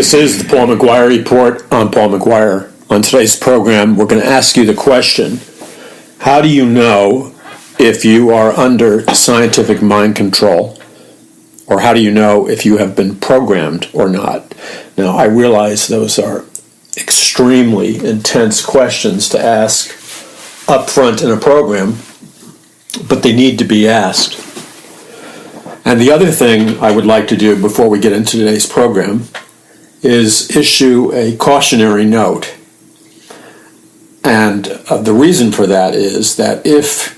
This is the Paul McGuire Report. I'm Paul McGuire. On today's program, we're going to ask you the question, how do you know if you are under scientific mind control? Or how do you know if you have been programmed or not? Now, I realize those are extremely intense questions to ask up front in a program, but they need to be asked. And the other thing I would like to do before we get into today's program is issue a cautionary note. And the reason for that is that if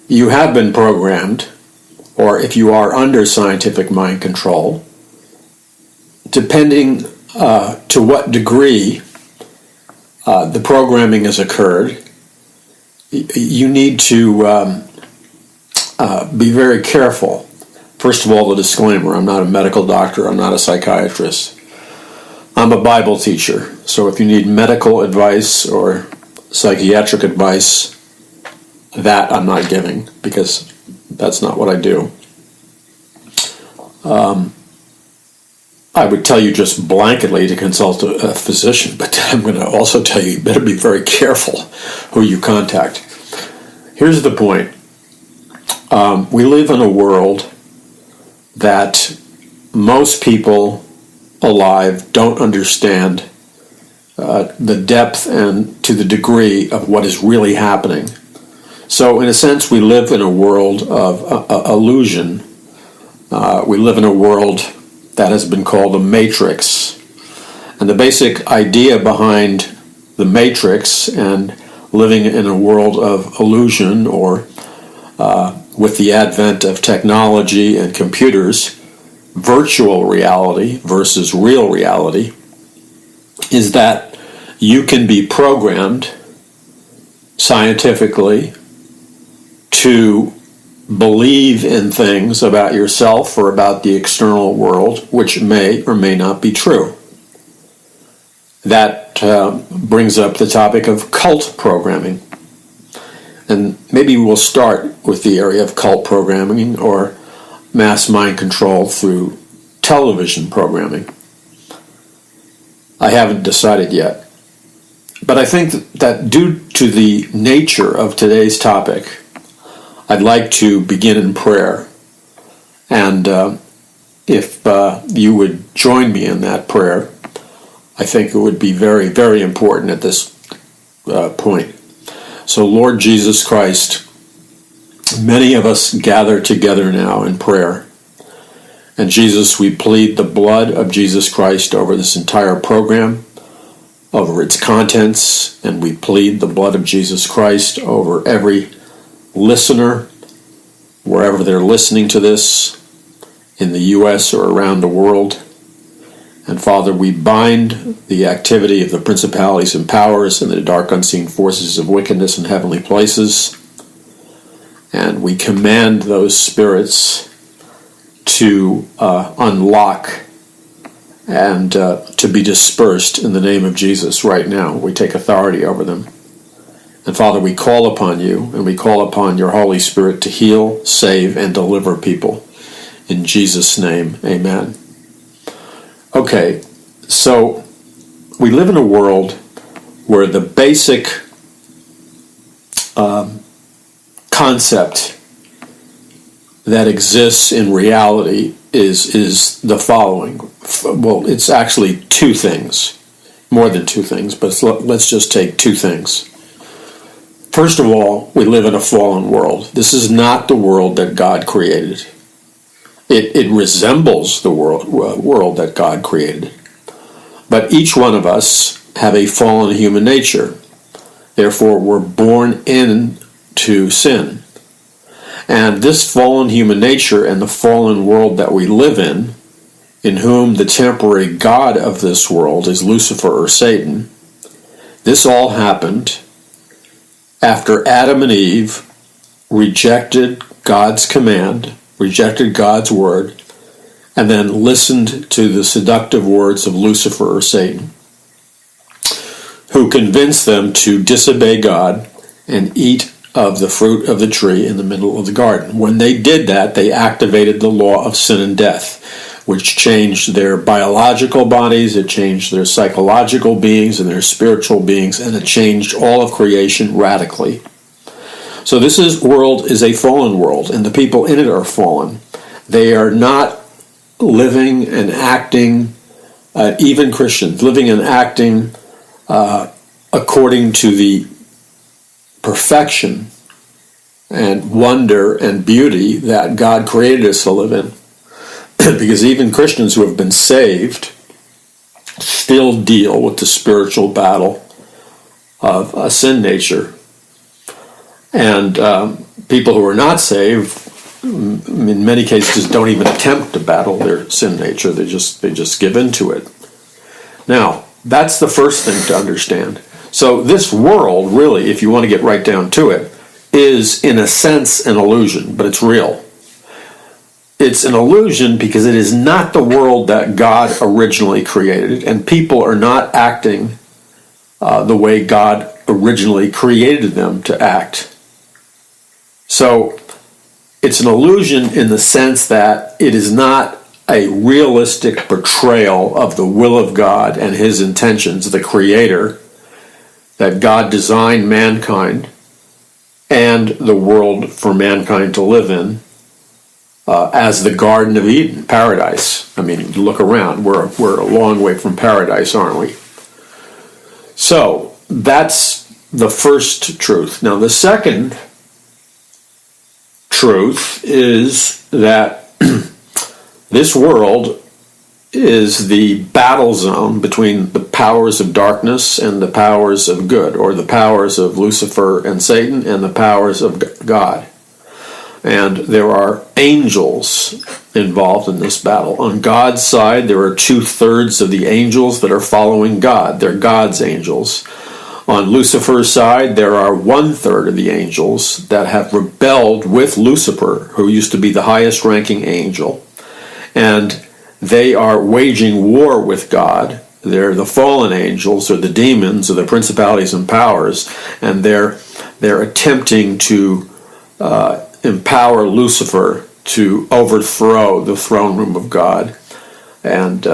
you have been programmed, or if you are under scientific mind control, depending to what degree the programming has occurred, you need to be very careful. First of all, the disclaimer, I'm not a medical doctor, I'm not a psychiatrist. I'm a Bible teacher, so if you need medical advice or psychiatric advice, that I'm not giving, because that's not what I do. I would tell you just blanketly to consult a physician, but I'm going to also tell you better be very careful who you contact. Here's the point. We live in a world that most people alive don't understand the depth and to the degree of what is really happening. So in a sense, we live in a world of illusion. We live in a world that has been called a matrix. And the basic idea behind the matrix and living in a world of illusion, or with the advent of technology and computers, virtual reality versus real reality, is that you can be programmed scientifically to believe in things about yourself or about the external world which may or may not be true. That brings up the topic of cult programming. And maybe we'll start with the area of cult programming or mass mind control through television programming. I haven't decided yet. But I think that due to the nature of today's topic, I'd like to begin in prayer. And if you would join me in that prayer, I think it would be very, very important at this point. So, Lord Jesus Christ, many of us gather together now in prayer. And Jesus, we plead the blood of Jesus Christ over this entire program, over its contents, and we plead the blood of Jesus Christ over every listener, wherever they're listening to this, in the U.S. or around the world. And Father, we bind the activity of the principalities and powers and the dark unseen forces of wickedness in heavenly places. And we command those spirits to unlock and to be dispersed in the name of Jesus right now. We take authority over them. And Father, we call upon you, and we call upon your Holy Spirit to heal, save, and deliver people. In Jesus' name, amen. Okay, so we live in a world where the basic concept that exists in reality is the following. Well, it's actually two things, more than two things, but let's just take two things. First of all, we live in a fallen world. This is not the world that God created. It resembles the world that God created. But each one of us have a fallen human nature. Therefore, we're born into sin. And this fallen human nature and the fallen world that we live in whom the temporary god of this world is Lucifer or Satan, this all happened after Adam and Eve rejected God's command, rejected God's word, and then listened to the seductive words of Lucifer or Satan, who convinced them to disobey God and eat of the fruit of the tree in the middle of the garden. When they did that, they activated the law of sin and death, which changed their biological bodies, it changed their psychological beings and their spiritual beings, and it changed all of creation radically. So this world is a fallen world, and the people in it are fallen. They are not living and acting, even Christians, living and acting according to the perfection and wonder and beauty that God created us to live in. Because even Christians who have been saved still deal with the spiritual battle of a sin nature. And people who are not saved, in many cases, don't even attempt to battle their sin nature. They just give into it. Now, that's the first thing to understand. So this world, really, if you want to get right down to it, is in a sense an illusion, but it's real. It's an illusion because it is not the world that God originally created, and people are not acting the way God originally created them to act. So it's an illusion in the sense that it is not a realistic portrayal of the will of God and his intentions, the Creator, that God designed mankind and the world for mankind to live in as the Garden of Eden, paradise. I mean, look around. We're a long way from paradise, aren't we? So that's the first truth. Now, the second truth is that this world is the battle zone between the powers of darkness and the powers of good, or the powers of Lucifer and Satan and the powers of God. And there are angels involved in this battle. On God's side, there are 2/3 of the angels that are following God. They're God's angels. On Lucifer's side, there are 1/3 of the angels that have rebelled with Lucifer, who used to be the highest ranking angel. And they are waging war with God. They're the fallen angels, or the demons, or the principalities and powers, and they're attempting to empower Lucifer to overthrow the throne room of God and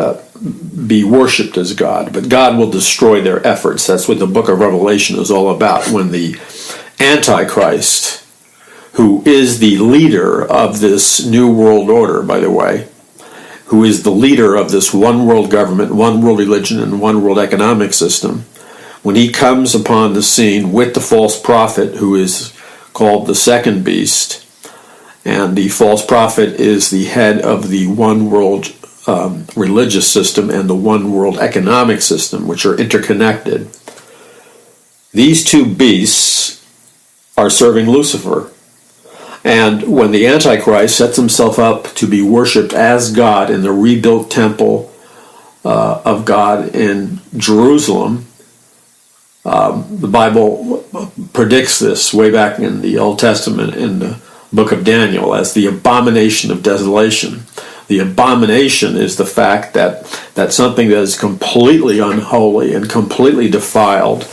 be worshipped as God. But God will destroy their efforts. That's what the book of Revelation is all about. When the Antichrist, who is the leader of this new world order, by the way, who is the leader of this one world government, one world religion, and one world economic system, when he comes upon the scene with the false prophet, who is called the second beast, and the false prophet is the head of the one world religious system and the one world economic system, which are interconnected. These two beasts are serving Lucifer. And when the Antichrist sets himself up to be worshipped as God in the rebuilt temple of God in Jerusalem, the Bible predicts this way back in the Old Testament in the book of Daniel as the abomination of desolation. The abomination is the fact that something that is completely unholy and completely defiled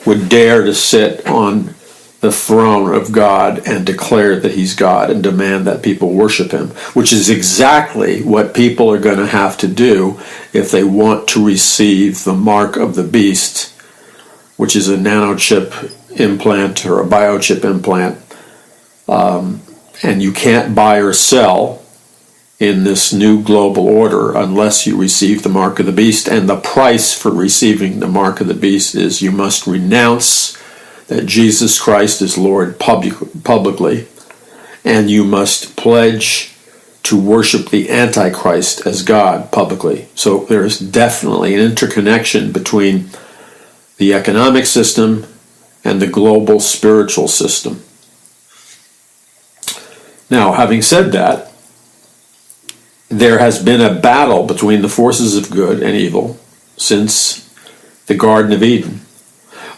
would dare to sit on the throne of God and declare that he's God and demand that people worship him, which is exactly what people are going to have to do if they want to receive the mark of the beast, which is a nanochip implant or a biochip implant. And you can't buy or sell in this new global order unless you receive the mark of the beast. And the price for receiving the mark of the beast is you must renounce that Jesus Christ is Lord publicly, and you must pledge to worship the Antichrist as God publicly. So there is definitely an interconnection between the economic system and the global spiritual system. Now, having said that, there has been a battle between the forces of good and evil since the Garden of Eden.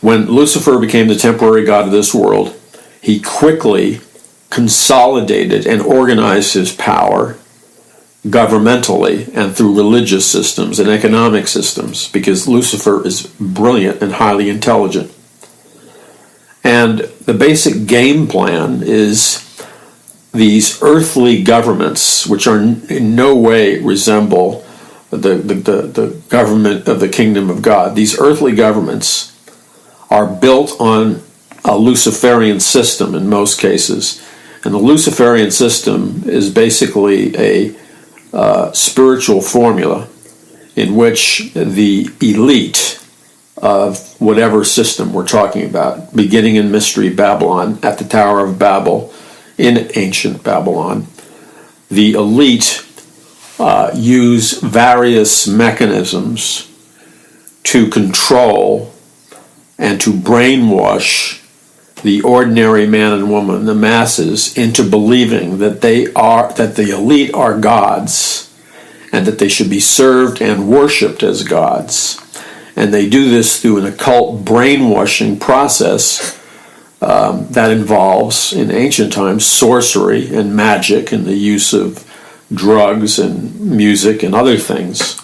When Lucifer became the temporary god of this world, he quickly consolidated and organized his power governmentally and through religious systems and economic systems, because Lucifer is brilliant and highly intelligent. And the basic game plan is these earthly governments, which are in no way resemble the government of the kingdom of God, these earthly governments are built on a Luciferian system in most cases. And the Luciferian system is basically a spiritual formula in which the elite of whatever system we're talking about, beginning in Mystery Babylon, at the Tower of Babel, in ancient Babylon, the elite use various mechanisms to control and to brainwash the ordinary man and woman, the masses, into believing that the elite are gods and that they should be served and worshipped as gods. And they do this through an occult brainwashing process that involves, in ancient times, sorcery and magic and the use of drugs and music and other things.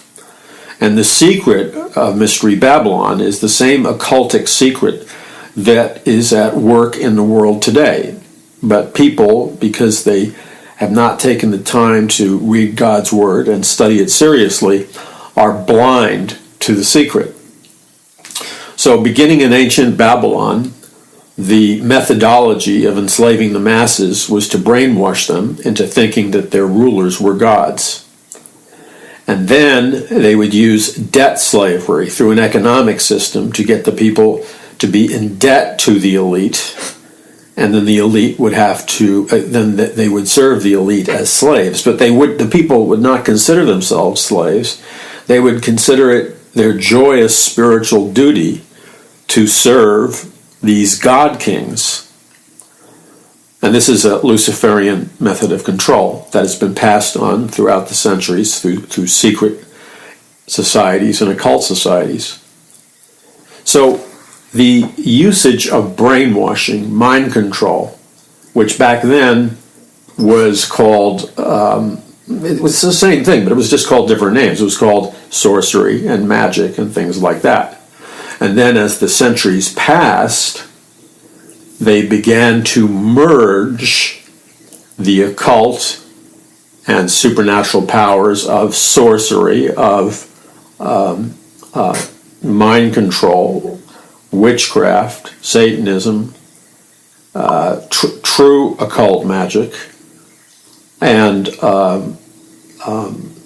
And the secret of Mystery Babylon is the same occultic secret that is at work in the world today. But people, because they have not taken the time to read God's Word and study it seriously, are blind to the secret. So beginning in ancient Babylon, the methodology of enslaving the masses was to brainwash them into thinking that their rulers were gods. And then they would use debt slavery through an economic system to get the people to be in debt to the elite. And then the elite would have to, then they would serve the elite as slaves. But the people would not consider themselves slaves. They would consider it their joyous spiritual duty to serve these god kings. And this is a Luciferian method of control that has been passed on throughout the centuries through secret societies and occult societies. So the usage of brainwashing, mind control, which back then was called, it was the same thing, but it was just called different names. It was called sorcery and magic and things like that. And then as the centuries passed, they began to merge the occult and supernatural powers of sorcery, of mind control, witchcraft, Satanism, true occult magic, and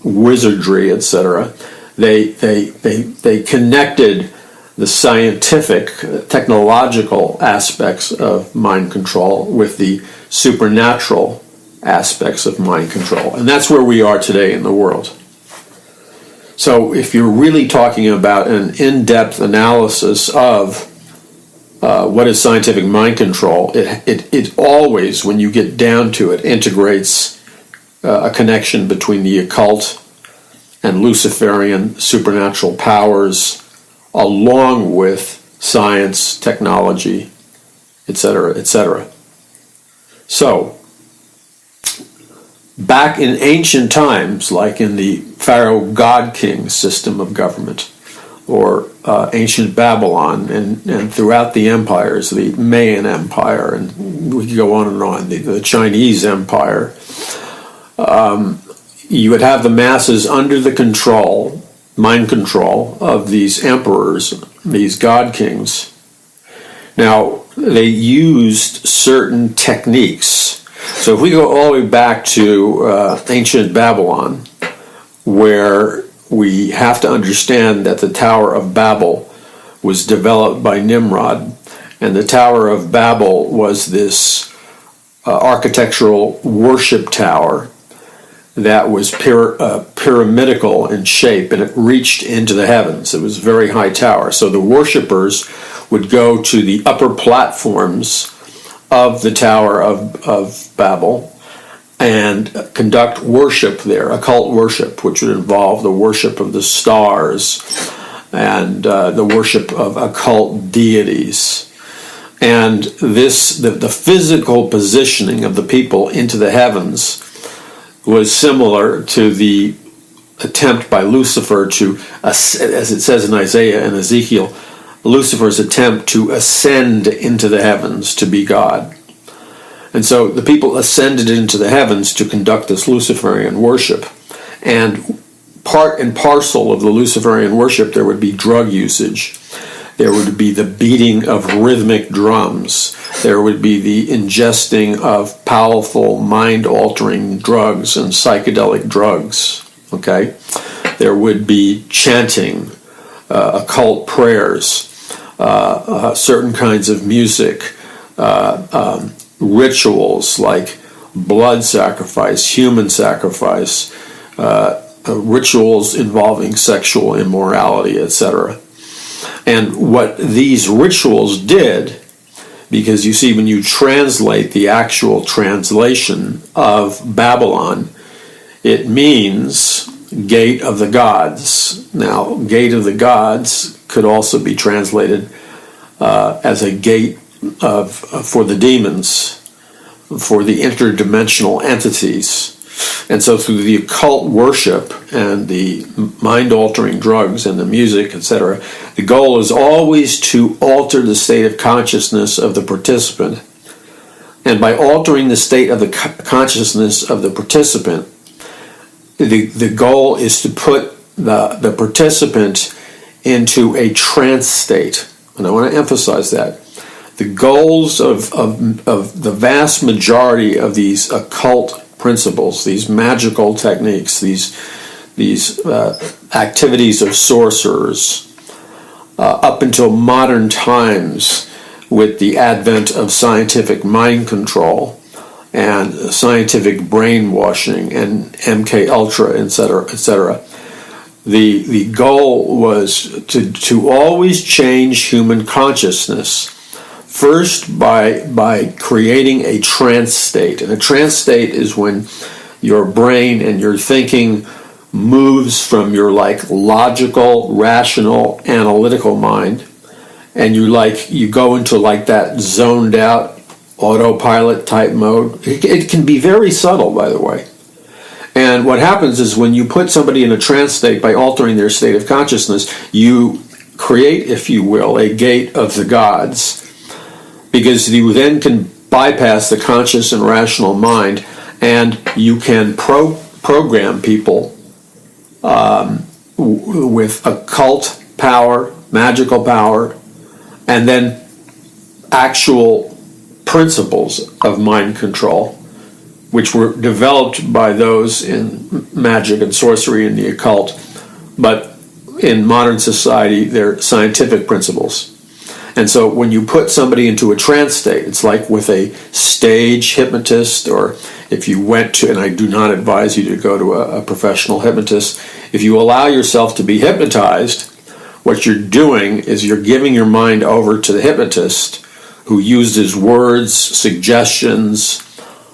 wizardry, etc. They connected the scientific, technological aspects of mind control with the supernatural aspects of mind control. And that's where we are today in the world. So if you're really talking about an in-depth analysis of what is scientific mind control, it always, when you get down to it, integrates a connection between the occult and Luciferian supernatural powers, along with science, technology, etc., etc. So, back in ancient times, like in the Pharaoh God-King system of government, or ancient Babylon, and throughout the empires, the Mayan Empire, and we could go on, the Chinese Empire, you would have the masses under the control, mind control, of these emperors, these god kings. Now, they used certain techniques. So if we go all the way back to ancient Babylon, where we have to understand that the Tower of Babel was developed by Nimrod, and the Tower of Babel was this architectural worship tower that was pyramidical in shape, and it reached into the heavens. It was a very high tower. So the worshippers would go to the upper platforms of the Tower of Babel and conduct worship there, occult worship, which would involve the worship of the stars and the worship of occult deities. And the physical positioning of the people into the heavens was similar to the attempt by Lucifer to, as it says in Isaiah and Ezekiel, Lucifer's attempt to ascend into the heavens to be God. And so the people ascended into the heavens to conduct this Luciferian worship. And part and parcel of the Luciferian worship, there would be drug usage. There would be the beating of rhythmic drums. There would be the ingesting of powerful mind-altering drugs and psychedelic drugs. Okay? There would be chanting, occult prayers, certain kinds of music, rituals like blood sacrifice, human sacrifice, rituals involving sexual immorality, etc. And what these rituals did, because you see, when you translate the actual translation of Babylon, it means gate of the gods. Now, gate of the gods could also be translated as a gate for the demons, for the interdimensional entities. And so through the occult worship and the mind-altering drugs and the music, etc., the goal is always to alter the state of consciousness of the participant. And by altering the state of the consciousness of the participant, the goal is to put the participant into a trance state. And I want to emphasize that. The goals of the vast majority of these occult principles, these magical techniques, these activities of sorcerers, up until modern times, with the advent of scientific mind control and scientific brainwashing and MK Ultra, etc., the goal was to always change human consciousness. First, by creating a trance state. And a trance state is when your brain and your thinking moves from your logical, rational, analytical mind, and you go into that zoned out autopilot type mode. It can be very subtle, by the way. And what happens is when you put somebody in a trance state by altering their state of consciousness, you create, if you will, a gate of the gods. Because you then can bypass the conscious and rational mind, and you can program people with occult power, magical power, and then actual principles of mind control, which were developed by those in magic and sorcery and the occult, but in modern society, they're scientific principles. And so when you put somebody into a trance state, it's like with a stage hypnotist, or if you went to, and I do not advise you to go to a professional hypnotist, if you allow yourself to be hypnotized, what you're doing is you're giving your mind over to the hypnotist, who uses words, suggestions,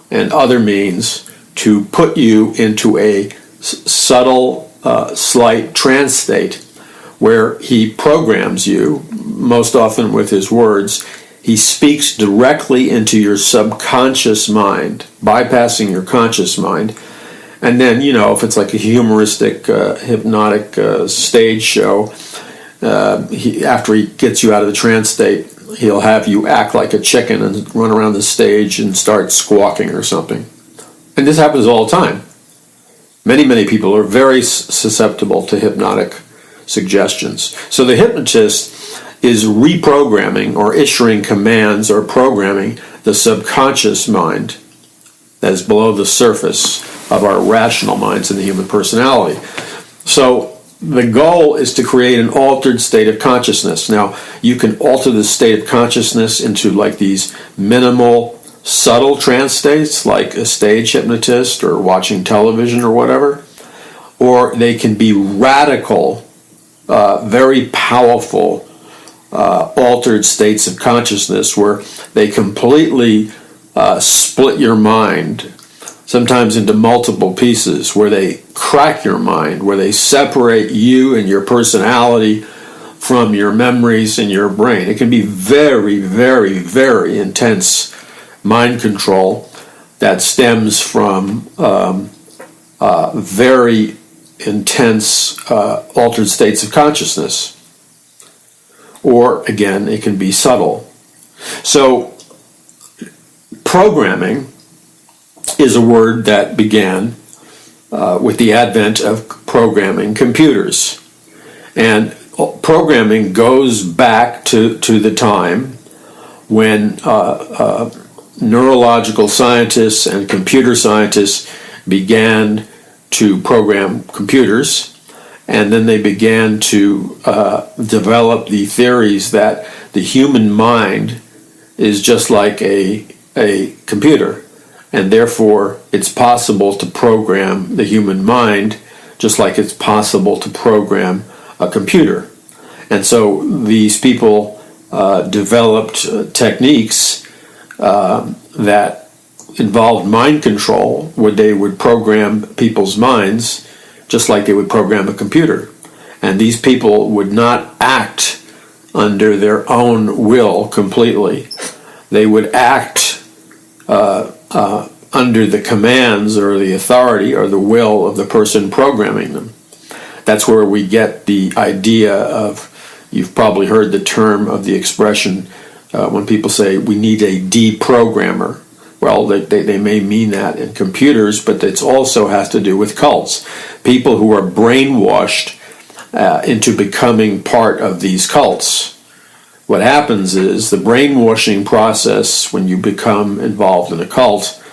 and other means to put you into a subtle, slight trance state, where he programs you, most often with his words. He speaks directly into your subconscious mind, bypassing your conscious mind. And then, if it's like a humoristic, hypnotic stage show, after he gets you out of the trance state, he'll have you act like a chicken and run around the stage and start squawking or something. And this happens all the time. Many, many people are very susceptible to hypnotic suggestions. So the hypnotist is reprogramming or issuing commands or programming the subconscious mind that is below the surface of our rational minds in the human personality. So the goal is to create an altered state of consciousness. Now, you can alter the state of consciousness into these minimal, subtle trance states, like a stage hypnotist or watching television or whatever, or they can be radical, very powerful, altered states of consciousness where they completely split your mind, sometimes into multiple pieces, where they crack your mind, where they separate you and your personality from your memories and your brain. It can be very, very, very intense mind control that stems from very intense altered states of consciousness. Or, again, it can be subtle. So, Programming is a word that began with the advent of programming computers. And programming goes back to the time when neurological scientists and computer scientists began to program computers, and then they began to develop the theories that the human mind is just like a computer, and therefore it's possible to program the human mind just like it's possible to program a computer. And so these people developed techniques that involved mind control, where they would program people's minds just like they would program a computer. And these people would not act under their own will completely. They would act under the commands or the authority or the will of the person programming them. That's where we get the idea of, you've probably heard the term of the expression when people say we need a deprogrammer. Well, they may mean that in computers, but it also has to do with cults. People who are brainwashed into becoming part of these cults. What happens is the brainwashing process, when you become involved in a cult,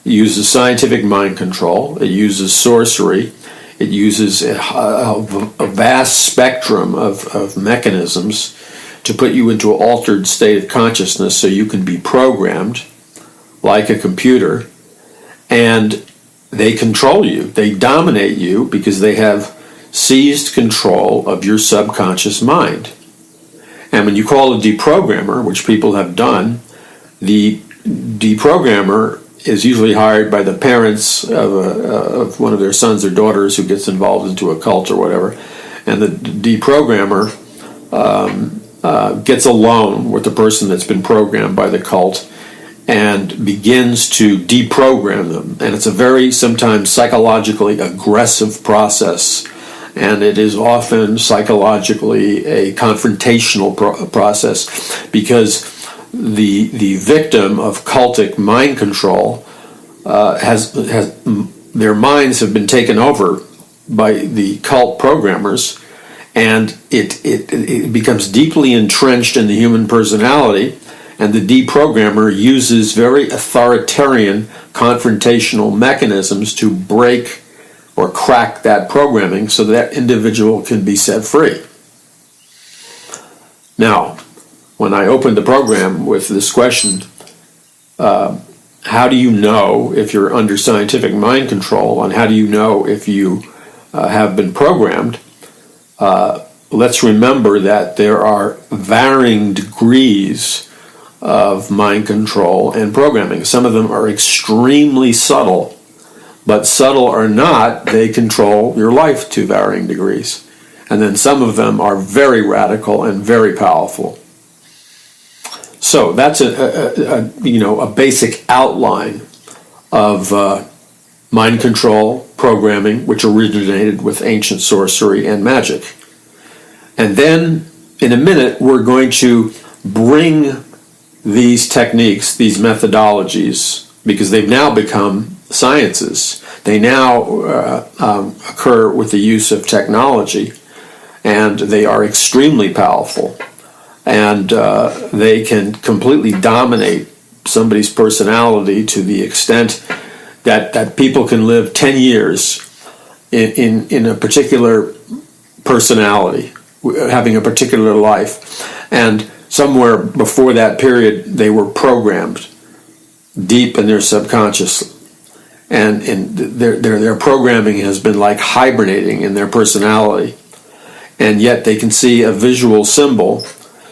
uses scientific mind control, it uses sorcery, it uses a vast spectrum of mechanisms to put you into an altered state of consciousness so you can be programmed like a computer, and they control you. They dominate you because they have seized control of your subconscious mind. And when you call a deprogrammer, which people have done, the deprogrammer is usually hired by the parents of one of their sons or daughters who gets involved into a cult or whatever, and the deprogrammer gets alone with the person that's been programmed by the cult and begins to deprogram them. And it's a very sometimes psychologically aggressive process, and it is often psychologically a confrontational process, because the victim of cultic mind control has their minds have been taken over by the cult programmers, and it becomes deeply entrenched in the human personality, and the deprogrammer uses very authoritarian confrontational mechanisms to break or crack that programming so that individual can be set free. Now, when I opened the program with this question, how do you know if you're under scientific mind control, and how do you know if you have been programmed? Let's remember that there are varying degrees of mind control and programming. Some of them are extremely subtle, but subtle or not, they control your life to varying degrees. And then some of them are very radical and very powerful. So that's a basic outline of mind control programming, which originated with ancient sorcery and magic. And then in a minute, we're going to bring these techniques, these methodologies, because they've now become sciences. They now occur with the use of technology, and they are extremely powerful. And they can completely dominate somebody's personality to the extent that people can live 10 years in a particular personality, having a particular life. And somewhere before that period, they were programmed deep in their subconscious. And their programming has been like hibernating in their personality. And yet they can see a visual symbol.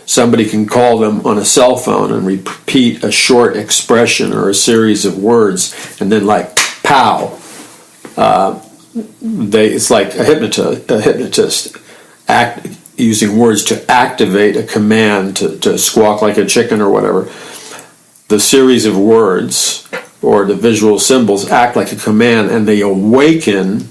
Somebody can call them on a cell phone and repeat a short expression or a series of words, and then like pow, it's like a hypnotist using words to activate a command to squawk like a chicken or whatever. The series of words or the visual symbols act like a command, and they awaken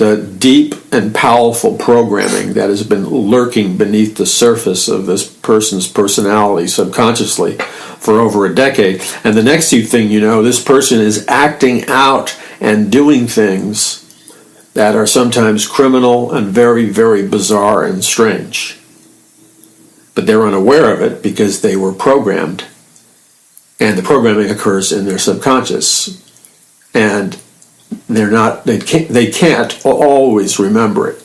the deep and powerful programming that has been lurking beneath the surface of this person's personality subconsciously for over a decade. And the next thing you know, this person is acting out and doing things that are sometimes criminal and very, very bizarre and strange. But they're unaware of it because they were programmed. And the programming occurs in their subconscious. And they can't always remember it.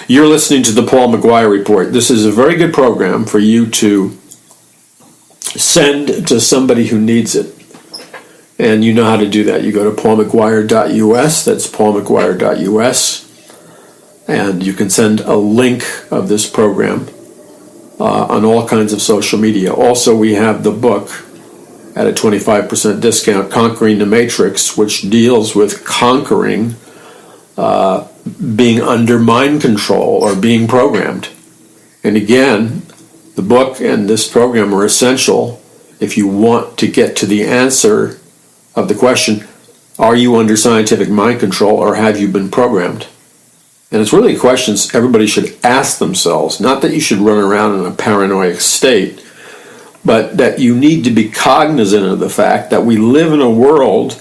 You're listening to the Paul McGuire Report. This is a very good program for you to send to somebody who needs it. And you know how to do that. You go to paulmcguire.us. That's paulmcguire.us. And you can send a link of this program on all kinds of social media. Also, we have the book at a 25% discount, Conquering the Matrix, which deals with conquering being under mind control or being programmed. And again, the book and this program are essential if you want to get to the answer of the question, are you under scientific mind control or have you been programmed? And it's really questions everybody should ask themselves. Not that you should run around in a paranoid state, but that you need to be cognizant of the fact that we live in a world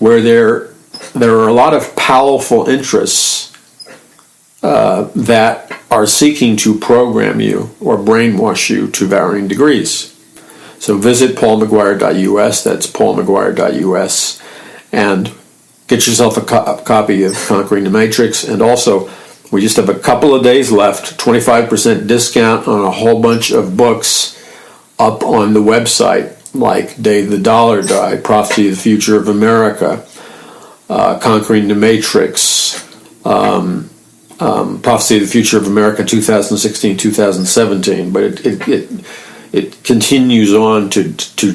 where there are a lot of powerful interests that are seeking to program you or brainwash you to varying degrees. So visit paulmcguire.us, that's paulmcguire.us, and get yourself a copy of Conquering the Matrix. And also, we just have a couple of days left, 25% discount on a whole bunch of books up on the website, like Day the Dollar Died, Prophecy of the Future of America, Conquering the Matrix, Prophecy of the Future of America 2016-2017, but it continues on to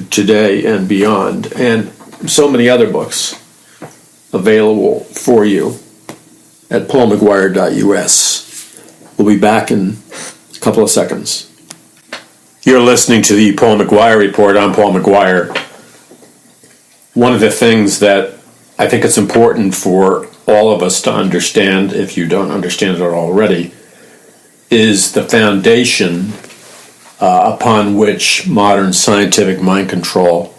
today and beyond, and so many other books available for you at paulmcguire.us. We'll be back in a couple of seconds. You're listening to the Paul McGuire Report. I'm Paul McGuire. One of the things that I think it's important for all of us to understand, if you don't understand it already, is the foundation upon which modern scientific mind control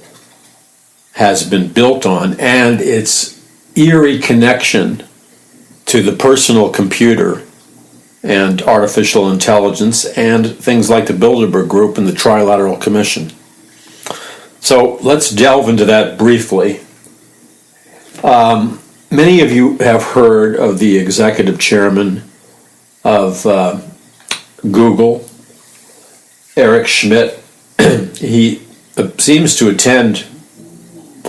has been built on, and its eerie connection to the personal computer and artificial intelligence and things like the Bilderberg Group and the Trilateral Commission. So let's delve into that briefly. Many of you have heard of the executive chairman of Google, Eric Schmidt. He seems to attend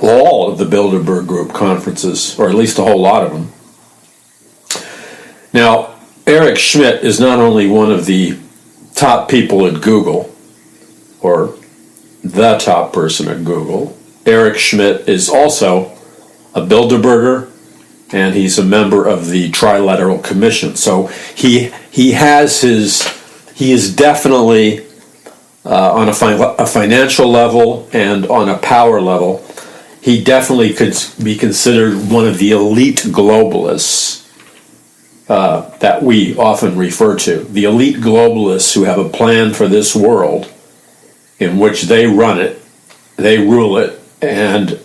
all of the Bilderberg Group conferences, or at least a whole lot of them. Now, Eric Schmidt is not only one of the top people at Google, or the top person at Google. Eric Schmidt is also a Bilderberger, and he's a member of the Trilateral Commission. So he is definitely on a financial level and on a power level, he definitely could be considered one of the elite globalists that we often refer to. The elite globalists who have a plan for this world in which they run it, they rule it, and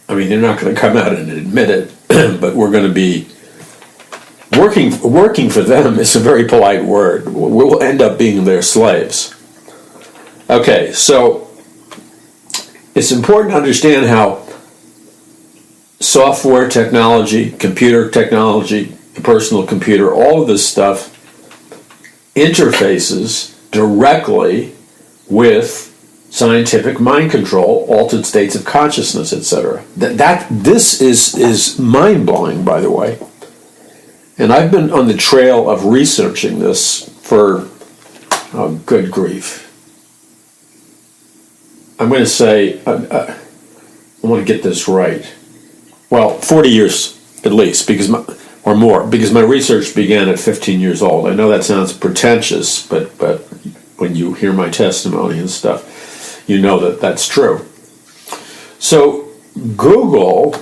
I mean, they're not going to come out and admit it, but we're going to be working for them is a very polite word. We'll end up being their slaves. Okay, so it's important to understand how software technology, computer technology, personal computer, all of this stuff interfaces directly with scientific mind control, altered states of consciousness, etc. This is mind-blowing, by the way. And I've been on the trail of researching this for, oh, good grief. I'm going to say, I want to get this right. Well, 40 years at least, or more, because my research began at 15 years old. I know that sounds pretentious, but when you hear my testimony and stuff, you know that that's true. So Google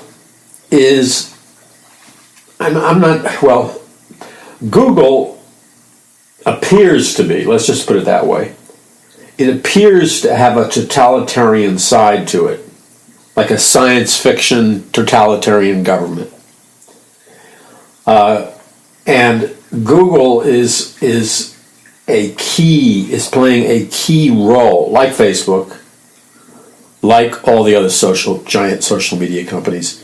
is I'm not, well, Google appears to be, let's just put it that way, it appears to have a totalitarian side to it, like a science fiction totalitarian government. And Google is playing a key role, like Facebook, like all the other giant social media companies.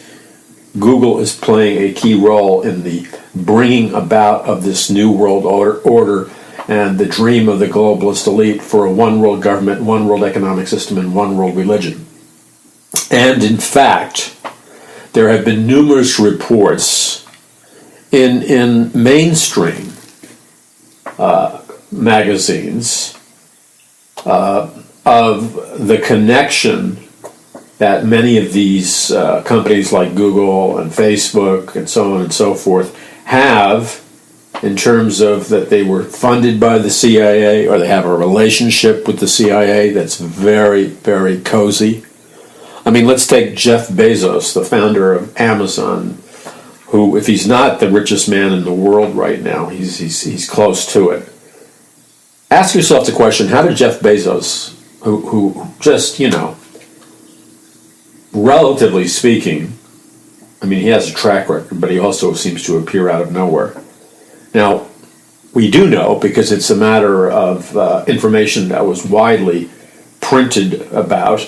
Google is playing a key role in the bringing about of this new world order and the dream of the globalist elite for a one world government, one world economic system, and one world religion. And in fact, there have been numerous reports in mainstream magazines of the connection that many of these companies like Google and Facebook and so on and so forth have, in terms of that they were funded by the CIA or they have a relationship with the CIA that's very, very cozy. I mean, let's take Jeff Bezos, the founder of Amazon, who, if he's not the richest man in the world right now, he's close to it. Ask yourself the question, how did Jeff Bezos, who just, relatively speaking, I mean, he has a track record, but he also seems to appear out of nowhere. Now, we do know, because it's a matter of information that was widely printed about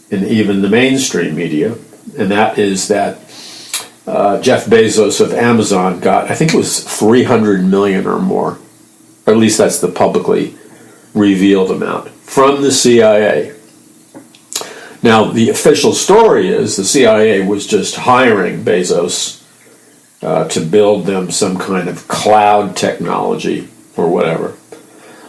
in even the mainstream media, and that is that Jeff Bezos of Amazon got, I think it was $300 million or more, or at least that's the publicly revealed amount, from the CIA. Now, the official story is the CIA was just hiring Bezos to build them some kind of cloud technology or whatever.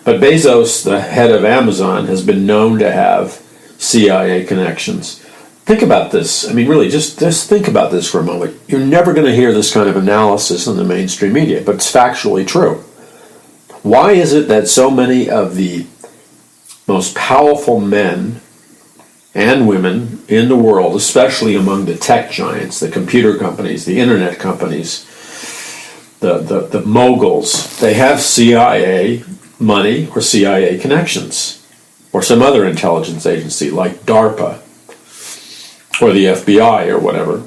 But Bezos, the head of Amazon, has been known to have CIA connections. Think about this. I mean, really, just think about this for a moment. You're never going to hear this kind of analysis in the mainstream media, but it's factually true. Why is it that so many of the most powerful men and women in the world, especially among the tech giants, the computer companies, the internet companies, the moguls, they have CIA money or CIA connections, or some other intelligence agency like DARPA or the FBI or whatever.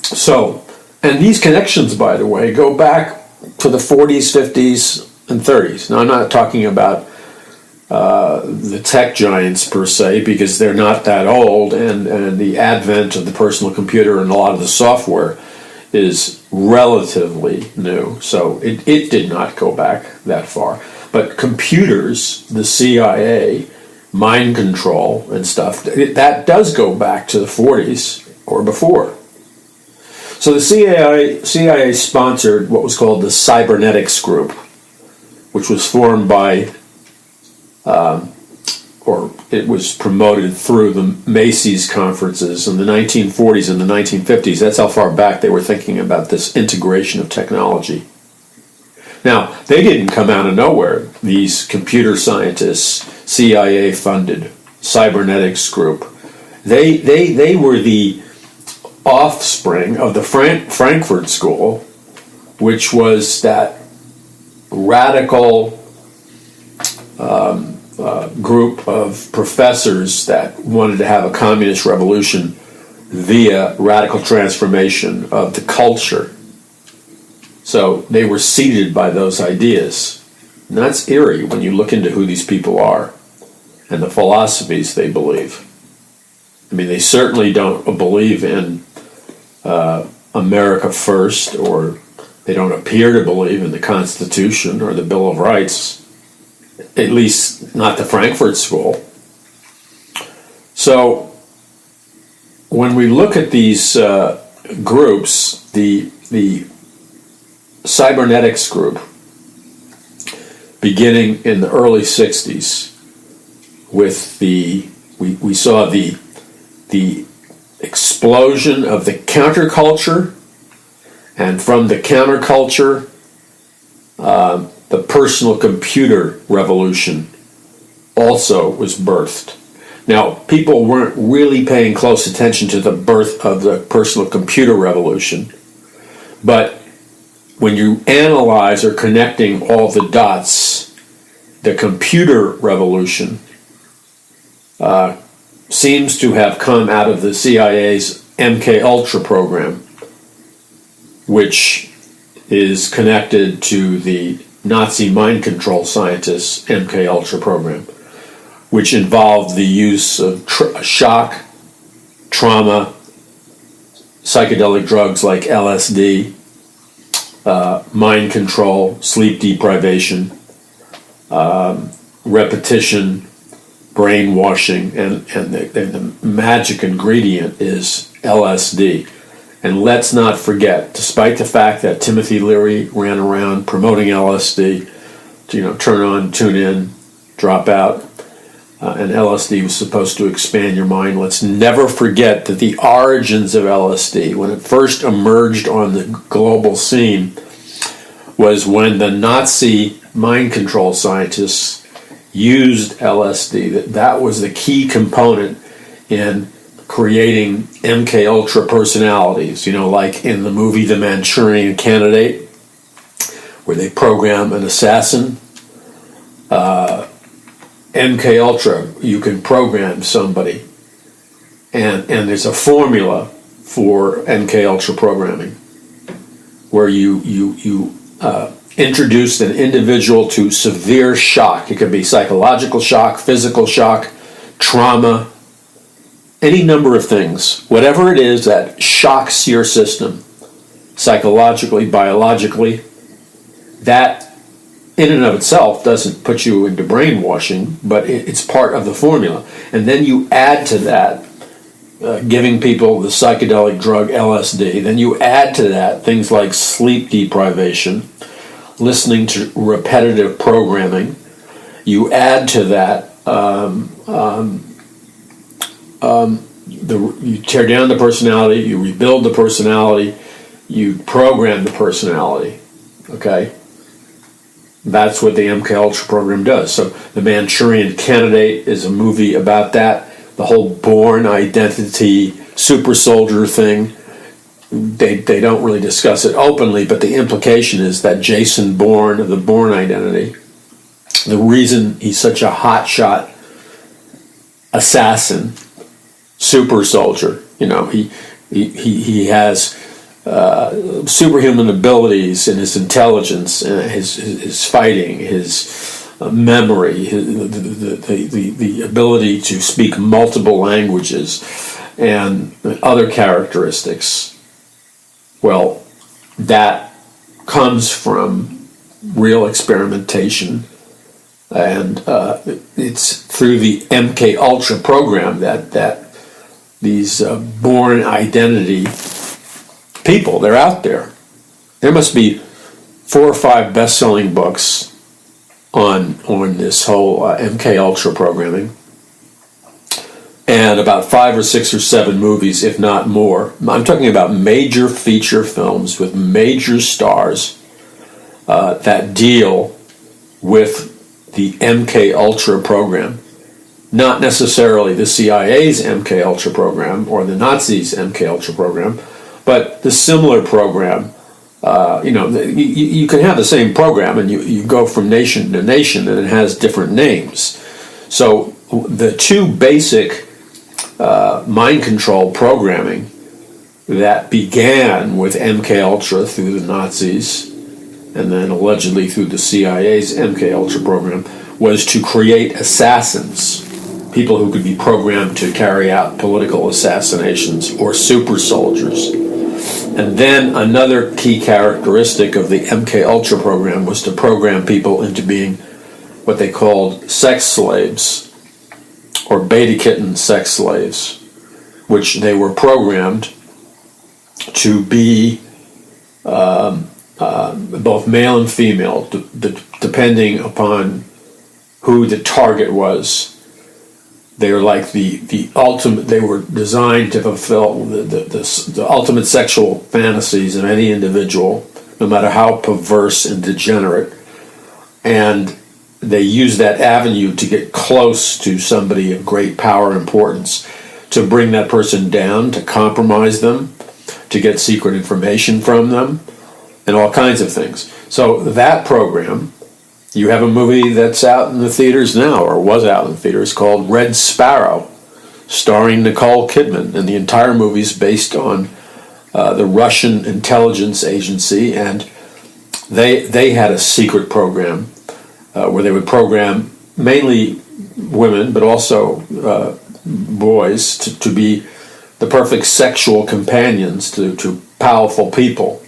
So, and these connections, by the way, go back to the 40s, 50s, and 30s. Now, I'm not talking about the tech giants per se, because they're not that old, and the advent of the personal computer and a lot of the software is relatively new. So it did not go back that far. But computers, the CIA, mind control and stuff, that does go back to the 40s or before. So the CIA sponsored what was called the Cybernetics Group, which was formed by or it was promoted through the Macy's conferences in the 1940s and the 1950s. That's how far back they were thinking about this integration of technology. Now, they didn't come out of nowhere. These computer scientists, CIA-funded cybernetics group, they were the offspring of the Frankfurt School, which was that radical group of professors that wanted to have a communist revolution via radical transformation of the culture. So they were seeded by those ideas. And that's eerie when you look into who these people are and the philosophies they believe. I mean, they certainly don't believe in America first, or they don't appear to believe in the Constitution or the Bill of Rights. At least not the Frankfurt School. So when we look at these groups, the cybernetics group, beginning in the early 60s, with we saw the explosion of the counterculture, and from the counterculture, the personal computer revolution also was birthed. Now, people weren't really paying close attention to the birth of the personal computer revolution, But when you analyze or connecting all the dots, the computer revolution seems to have come out of the CIA's MK Ultra program, which is connected to the Nazi mind control scientists' MK Ultra program, which involved the use of shock, trauma, psychedelic drugs like LSD, mind control, sleep deprivation, repetition, brainwashing, and the magic ingredient is LSD. And let's not forget, despite the fact that Timothy Leary ran around promoting LSD, to, turn on, tune in, drop out, and LSD was supposed to expand your mind, let's never forget that the origins of LSD, when it first emerged on the global scene, was when the Nazi mind control scientists used LSD. That was the key component in creating MK Ultra personalities, like in the movie The Manchurian Candidate, where they program an assassin. MK Ultra, you can program somebody, and there's a formula for MK Ultra programming, where you introduce an individual to severe shock. It could be psychological shock, physical shock, trauma, any number of things. Whatever it is that shocks your system, psychologically, biologically, that in and of itself doesn't put you into brainwashing, but it's part of the formula. And then you add to that, giving people the psychedelic drug LSD. Then you add to that things like sleep deprivation, listening to repetitive programming. You add to that you tear down the personality, you rebuild the personality, you program the personality. Okay? That's what the MK Ultra program does. So The Manchurian Candidate is a movie about that. The whole Bourne identity, super soldier thing, they don't really discuss it openly, but the implication is that Jason Bourne, of the Bourne identity, the reason he's such a hotshot assassin, super soldier, he has superhuman abilities in his intelligence, his fighting, his memory, the ability to speak multiple languages, and other characteristics. Well, that comes from real experimentation, and it's through the MK Ultra program that these born identity people, they're out there. There must be 4 or 5 best-selling books on this whole MK Ultra programming, and about 5 or 6 or 7 movies, if not more. I'm talking about major feature films with major stars that deal with the MK Ultra program. Not necessarily the CIA's MK Ultra program or the Nazis' MK Ultra program, but the similar program. You can have the same program, and you go from nation to nation, and it has different names. So the 2 basic mind control programming that began with MK Ultra through the Nazis, and then allegedly through the CIA's MK Ultra program, was to create assassins, people who could be programmed to carry out political assassinations, or super soldiers. And then another key characteristic of the MK Ultra program was to program people into being what they called sex slaves, or beta kitten sex slaves, which they were programmed to be both male and female, depending upon who the target was. They were like the ultimate. They were designed to fulfill the ultimate sexual fantasies of any individual, no matter how perverse and degenerate. And they use that avenue to get close to somebody of great power and importance, to bring that person down, to compromise them, to get secret information from them, and all kinds of things. So that program, you have a movie that's out in the theaters now, or was out in the theaters, called Red Sparrow, starring Nicole Kidman, and the entire movie is based on the Russian intelligence agency, and they had a secret program where they would program mainly women, but also boys, to be the perfect sexual companions to powerful people.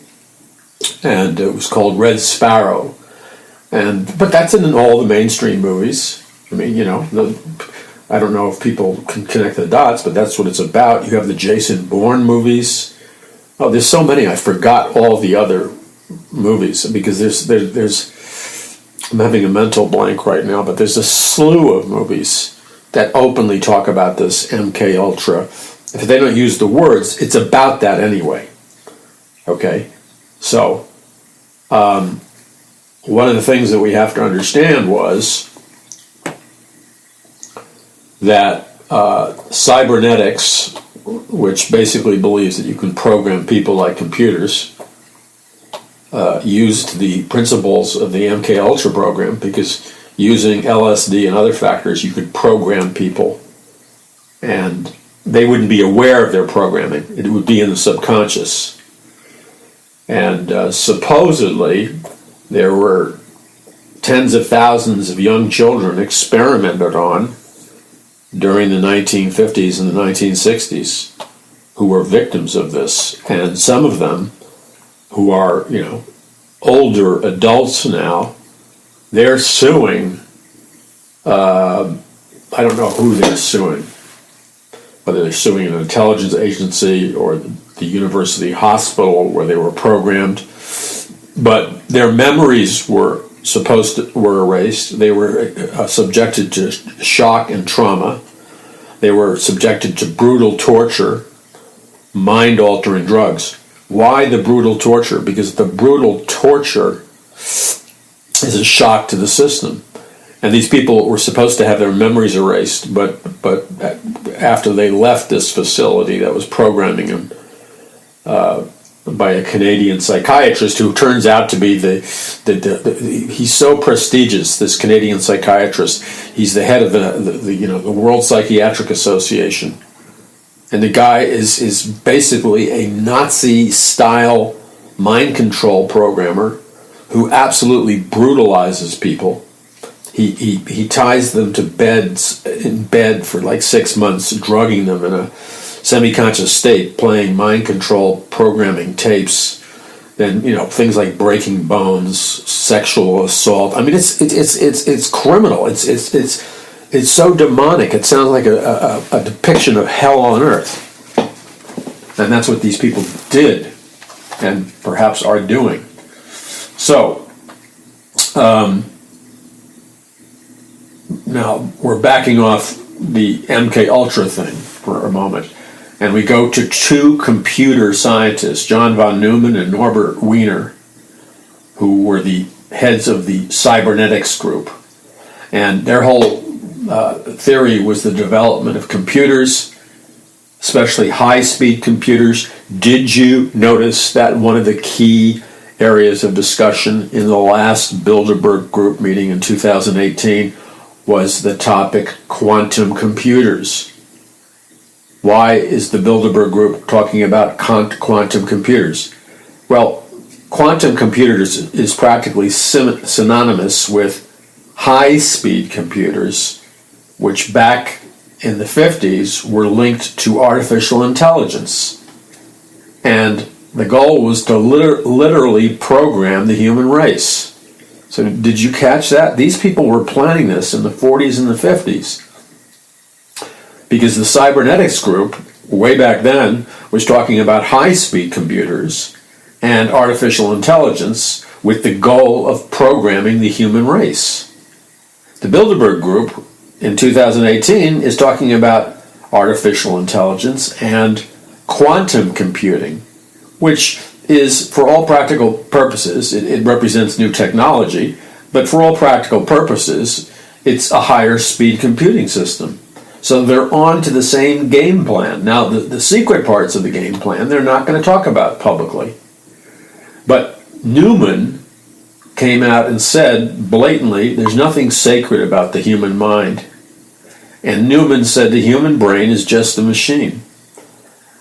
And it was called Red Sparrow. But that's in all the mainstream movies. I mean, I don't know if people can connect the dots, but that's what it's about. You have the Jason Bourne movies. Oh, there's so many. I forgot all the other movies because there's I'm having a mental blank right now, but there's a slew of movies that openly talk about this MK Ultra. If they don't use the words, it's about that anyway. Okay? So, one of the things that we have to understand was that cybernetics, which basically believes that you can program people like computers, used the principles of the MK Ultra program, because using LSD and other factors, you could program people, and they wouldn't be aware of their programming. It would be in the subconscious. And supposedly, there were tens of thousands of young children experimented on during the 1950s and the 1960s who were victims of this. And some of them, who are, older adults now, they're suing, I don't know who they're suing, whether they're suing an intelligence agency or the university hospital where they were programmed, but their memories were erased. They were subjected to shock and trauma. They were subjected to brutal torture, mind-altering drugs. Why the brutal torture? Because the brutal torture is a shock to the system. And these people were supposed to have their memories erased, but after they left this facility that was programming them by a Canadian psychiatrist who turns out to be he's so prestigious, this Canadian psychiatrist. He's the head of the World Psychiatric Association. And the guy is basically a Nazi-style mind control programmer who absolutely brutalizes people. He ties them to in bed for like 6 months, drugging them in a semi-conscious state, playing mind control programming tapes. Then things like breaking bones, sexual assault. I mean, it's criminal. It's so demonic. It sounds like a depiction of hell on earth. And that's what these people did and perhaps are doing. So, now we're backing off the MK Ultra thing for a moment. And we go to two computer scientists, John von Neumann and Norbert Wiener, who were the heads of the cybernetics group. And their whole theory was the development of computers, especially high-speed computers. Did you notice that one of the key areas of discussion in the last Bilderberg group meeting in 2018 was the topic quantum computers? Why is the Bilderberg group talking about quantum computers? Well, quantum computers is practically synonymous with high-speed computers, which back in the 50s were linked to artificial intelligence. And the goal was to literally program the human race. So did you catch that? These people were planning this in the 40s and the 50s. Because the cybernetics group, way back then, was talking about high-speed computers and artificial intelligence with the goal of programming the human race. The Bilderberg group in 2018 is talking about artificial intelligence and quantum computing, which is, for all practical purposes, it represents new technology, but for all practical purposes, it's a higher speed computing system. So they're on to the same game plan. Now, the secret parts of the game plan, they're not going to talk about publicly. But Newman came out and said blatantly, there's nothing sacred about the human mind. And Newman said the human brain is just a machine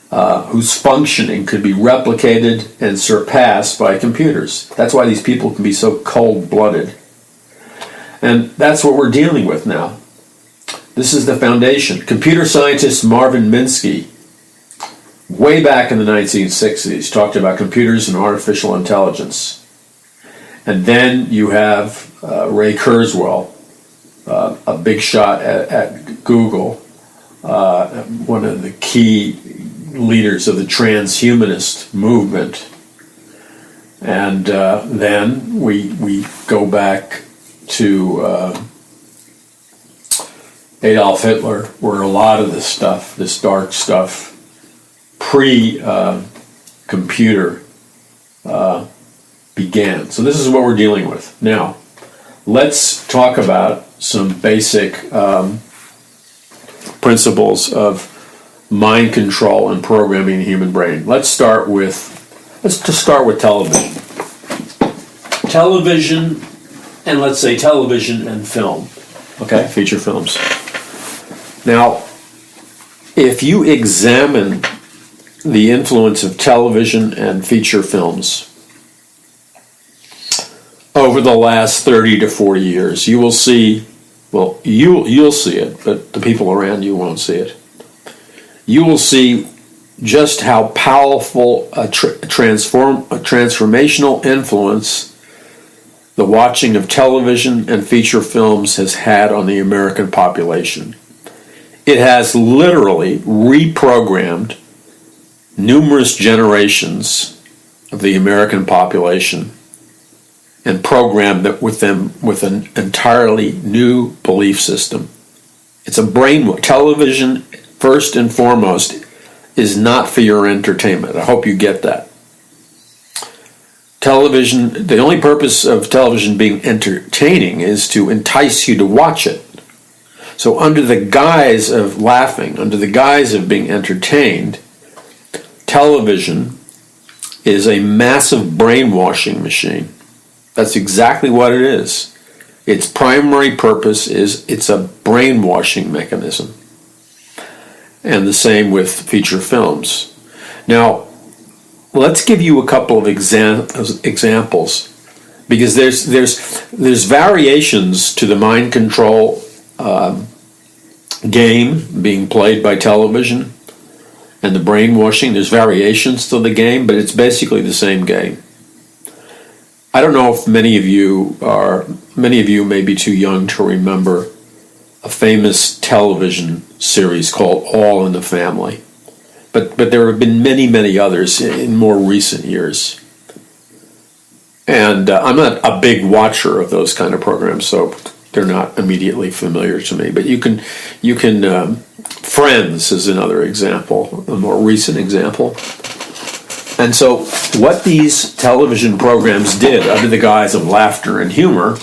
whose functioning could be replicated and surpassed by computers. That's why these people can be so cold-blooded. And that's what we're dealing with now. This is the foundation. Computer scientist Marvin Minsky, way back in the 1960s, talked about computers and artificial intelligence. And then you have Ray Kurzweil, a big shot at Google, one of the key leaders of the transhumanist movement. And then we go back to Adolf Hitler, where a lot of this stuff, this dark stuff, pre-computer began. So this is what we're dealing with. Now, let's talk about some basic principles of mind control and programming the human brain. Let's just start with television. Television, and let's say television and film. Okay, feature films. Now, if you examine the influence of television and feature films over the last 30 to 40 years, you will see, well, you'll see it, but the people around you won't see it. You will see just how powerful a transformational influence the watching of television and feature films has had on the American population. It has literally reprogrammed numerous generations of the American population and programmed with them with an entirely new belief system. It's a brain. Television, first and foremost, is not for your entertainment. I hope you get that. Television, the only purpose of television being entertaining is to entice you to watch it. So under the guise of laughing, under the guise of being entertained, television is a massive brainwashing machine. That's exactly what it is. Its primary purpose is it's a brainwashing mechanism. And the same with feature films. Now, let's give you a couple of examples, because there's variations to the mind control game being played by television and the brainwashing. There's variations to the game, but it's basically the same game. I don't know if many of you may be too young to remember a famous television series called All in the Family. But there have been many, many others in more recent years. And I'm not a big watcher of those kind of programs, so they're not immediately familiar to me. But you can Friends is another example, a more recent example. And so what these television programs did under the guise of laughter and humor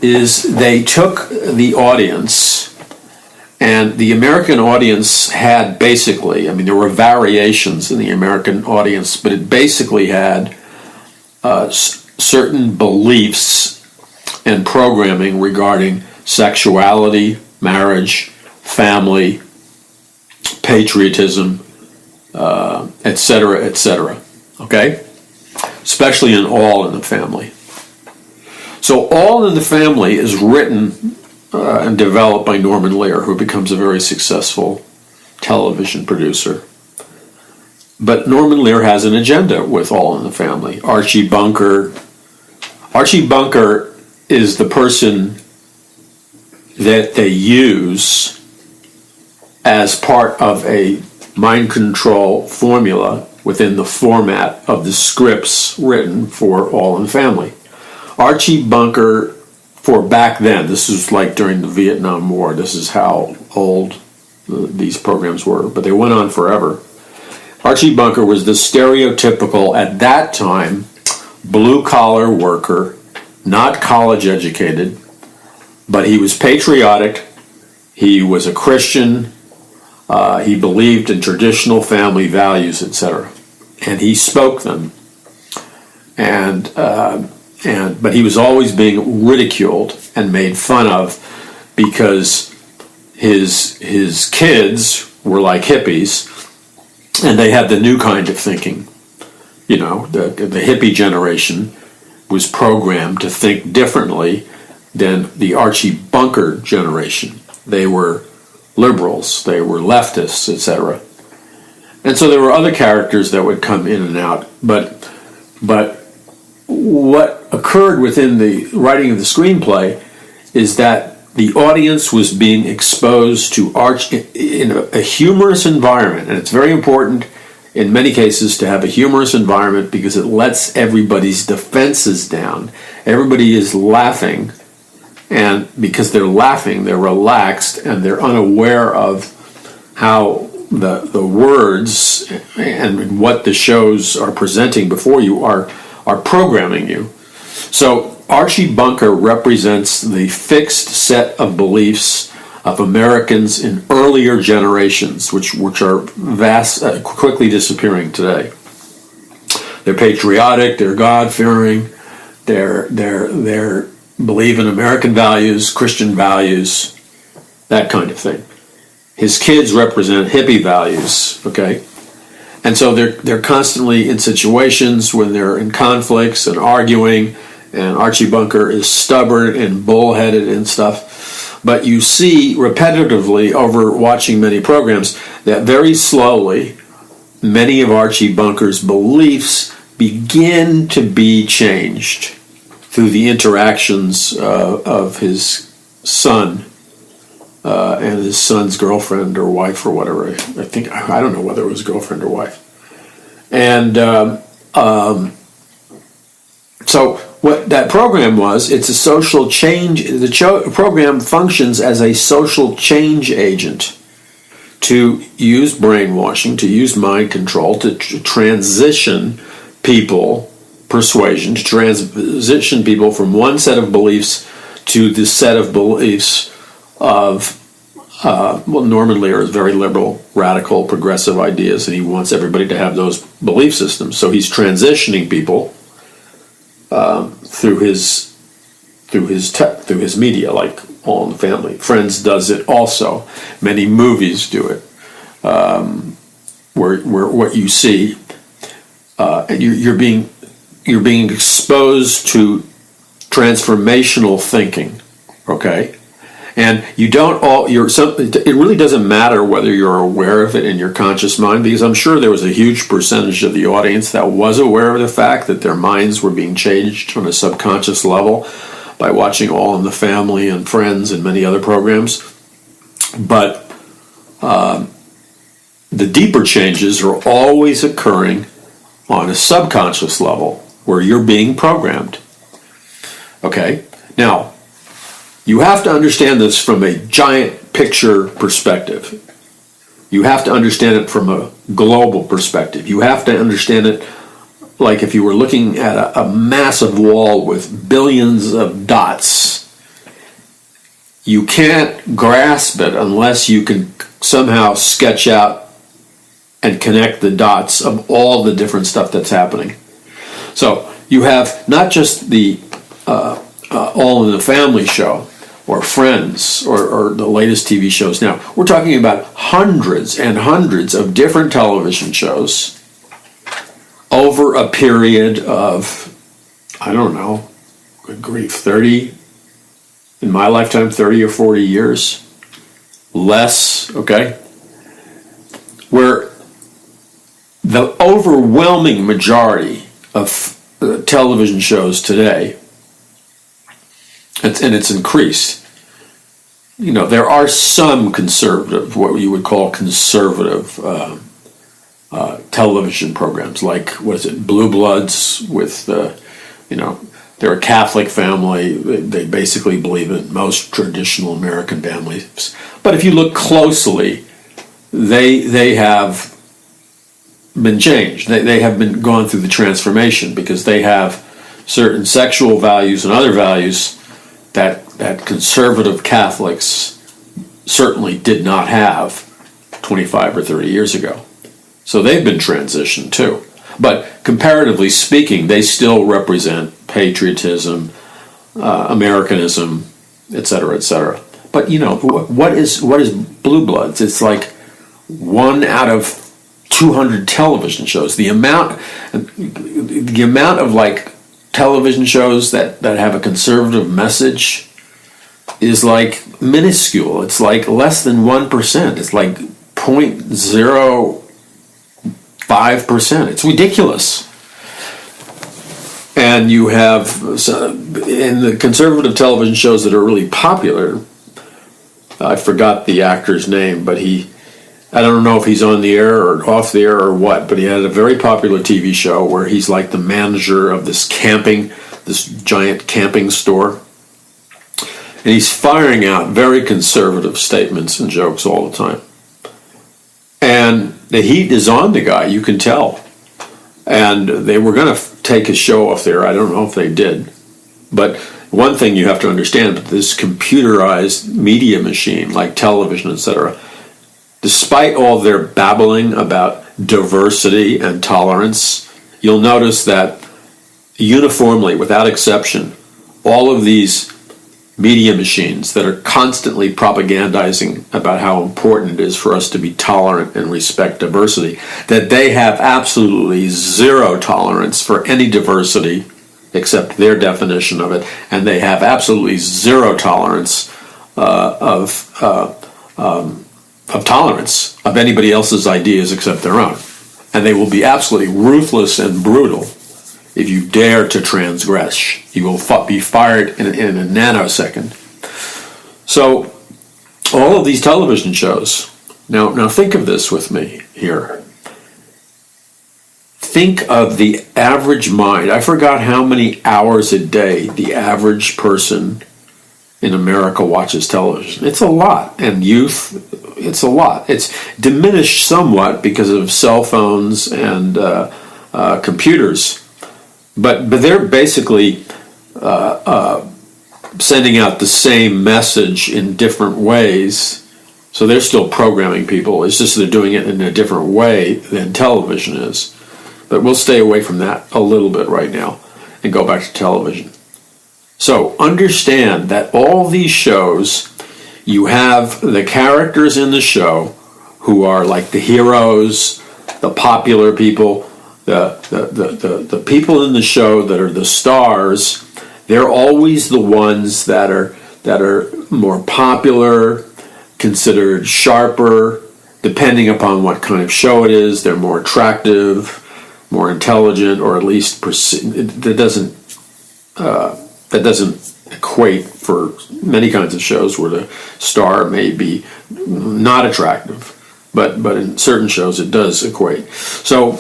is they took the audience, and the American audience had basically, there were variations in the American audience, but it basically had certain beliefs and programming regarding sexuality, marriage, family, patriotism, etc., etc. Okay? Especially in All in the Family. So All in the Family is written and developed by Norman Lear, who becomes a very successful television producer. But Norman Lear has an agenda with All in the Family. Archie Bunker is the person that they use as part of a mind control formula within the format of the scripts written for All in the Family. Archie Bunker, for back then, this was like during the Vietnam War, this is how old these programs were, but they went on forever. Archie Bunker was the stereotypical, at that time, blue-collar worker, not college educated, but he was patriotic, he was a Christian, he believed in traditional family values, etc. And he spoke them. but he was always being ridiculed and made fun of because his kids were like hippies, and they had the new kind of thinking. You know, the hippie generation was programmed to think differently than the Archie Bunker generation. They were liberals, they were leftists, etc. And so there were other characters that would come in and out, but what occurred within the writing of the screenplay is that the audience was being exposed to Archie in a humorous environment, and it's very important in many cases to have a humorous environment because it lets everybody's defenses down. Everybody is laughing, and because they're laughing, they're relaxed, and they're unaware of how the words and what the shows are presenting before you are programming you. So Archie Bunker represents the fixed set of beliefs of Americans in earlier generations, which are quickly disappearing today. They're patriotic, they're God-fearing, they're believe in American values, Christian values, that kind of thing. His kids represent hippie values, okay? And so they're constantly in situations when they're in conflicts and arguing, and Archie Bunker is stubborn and bullheaded and stuff. But you see repetitively over watching many programs that very slowly many of Archie Bunker's beliefs begin to be changed through the interactions of his son and his son's girlfriend or wife or whatever. I don't know whether it was girlfriend or wife. And so what that program was, it's a social change. The program functions as a social change agent to use brainwashing, to use mind control, to transition people, persuasion, to transition people from one set of beliefs to the set of beliefs of, Norman Lear is very liberal, radical, progressive ideas, and he wants everybody to have those belief systems. So he's transitioning people through his media, like All in the Family. Friends does it also. Many movies do it, where what you see, you're being exposed to transformational thinking, okay? And it really doesn't matter whether you're aware of it in your conscious mind, because I'm sure there was a huge percentage of the audience that was aware of the fact that their minds were being changed on a subconscious level by watching All in the Family and Friends and many other programs. But the deeper changes are always occurring on a subconscious level where you're being programmed. Okay? Now, you have to understand this from a giant picture perspective. You have to understand it from a global perspective. You have to understand it like if you were looking at a massive wall with billions of dots. You can't grasp it unless you can somehow sketch out and connect the dots of all the different stuff that's happening. So you have not just the All in the Family show, or Friends, or the latest TV shows. Now, we're talking about hundreds and hundreds of different television shows over a period of, I don't know, good grief, 30, in my lifetime, 30 or 40 years, less, okay? Where the overwhelming majority of television shows today, and it's increased. You know, there are some conservative, what you would call conservative television programs, like, what is it, Blue Bloods with, they're a Catholic family. They basically believe in most traditional American families. But if you look closely, they have been changed. They have been gone through the transformation because they have certain sexual values and other values that conservative Catholics certainly did not have 25 or 30 years ago. So they've been transitioned too. But comparatively speaking, they still represent patriotism, Americanism, etc., etc. But what is Blue Bloods? It's like 1 out of 200 television shows. The amount of like television shows that have a conservative message is like minuscule. It's like less than 1%. It's like 0.05%. It's ridiculous. And you have, in the conservative television shows that are really popular, I forgot the actor's name, but I don't know if he's on the air or off the air or what, but he had a very popular TV show where he's like the manager of this giant camping store. And he's firing out very conservative statements and jokes all the time. And the heat is on the guy, you can tell. And they were going to take his show off there. I don't know if they did. But one thing you have to understand, this computerized media machine like television, etc., despite all their babbling about diversity and tolerance, you'll notice that uniformly, without exception, all of these media machines that are constantly propagandizing about how important it is for us to be tolerant and respect diversity, that they have absolutely zero tolerance for any diversity except their definition of it, and they have absolutely zero tolerance of tolerance of anybody else's ideas except their own. And they will be absolutely ruthless and brutal if you dare to transgress. You will be fired in a nanosecond. So, all of these television shows, now think of this with me here. Think of the average mind. I forgot how many hours a day the average person in America watches television. It's a lot. And youth, it's a lot. It's diminished somewhat because of cell phones and computers. But they're basically sending out the same message in different ways. So they're still programming people. It's just they're doing it in a different way than television is. But we'll stay away from that a little bit right now and go back to television. So understand that all these shows, you have the characters in the show who are like the heroes, the popular people, the people in the show that are the stars. They're always the ones that are more popular, considered sharper, depending upon what kind of show it is. They're more attractive, more intelligent, or at least that doesn't equate for many kinds of shows where the star may be not attractive, but in certain shows it does equate. So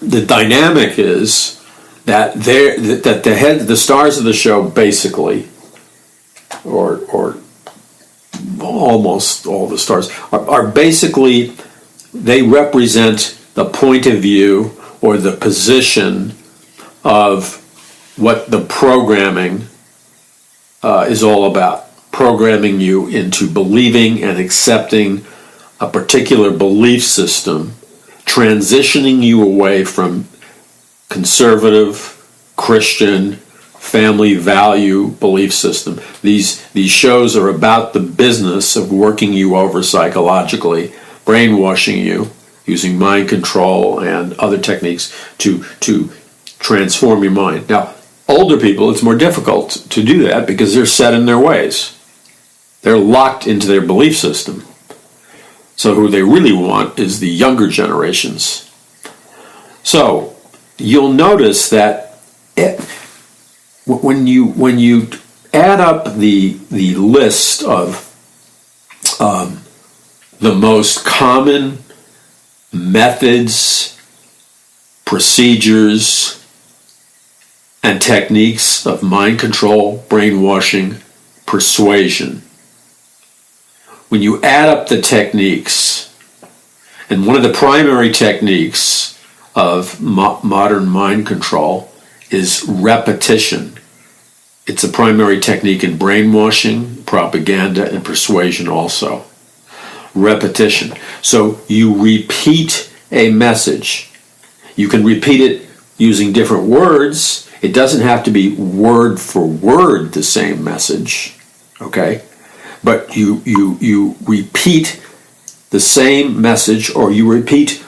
the dynamic is that the stars of the show basically, or almost all the stars are basically, they represent the point of view or the position of what the programming is all about. Programming you into believing and accepting a particular belief system, transitioning you away from conservative, Christian, family value belief system. These shows are about the business of working you over psychologically, brainwashing you, using mind control and other techniques to transform your mind. Now, older people, it's more difficult to do that because they're set in their ways. They're locked into their belief system. So who they really want is the younger generations. So you'll notice that when you add up the list of the most common methods, procedures, and techniques of mind control, brainwashing, persuasion, when you add up the techniques, and one of the primary techniques of modern mind control is repetition. It's a primary technique in brainwashing, propaganda, and persuasion also. Repetition. So you repeat a message. You can repeat it using different words. It doesn't have to be word for word the same message, okay? But you repeat the same message, or you repeat,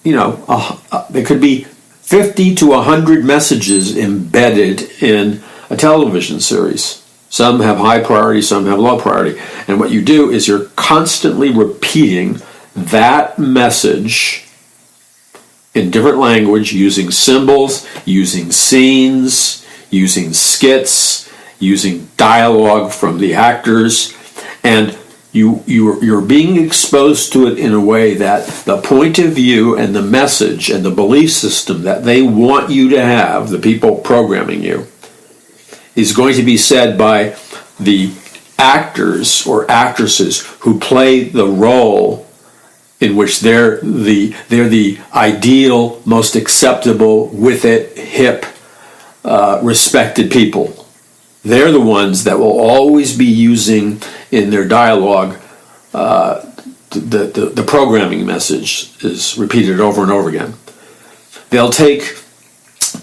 there could be 50 to 100 messages embedded in a television series. Some have high priority, some have low priority. And what you do is you're constantly repeating that message in different language, using symbols, using scenes, using skits, using dialogue from the actors, and you're being exposed to it in a way that the point of view and the message and the belief system that they want you to have, the people programming you, is going to be said by the actors or actresses who play the role in which they're the ideal, most acceptable, with it, hip, respected people. They're the ones that will always be using in their dialogue the programming message is repeated over and over again. They'll take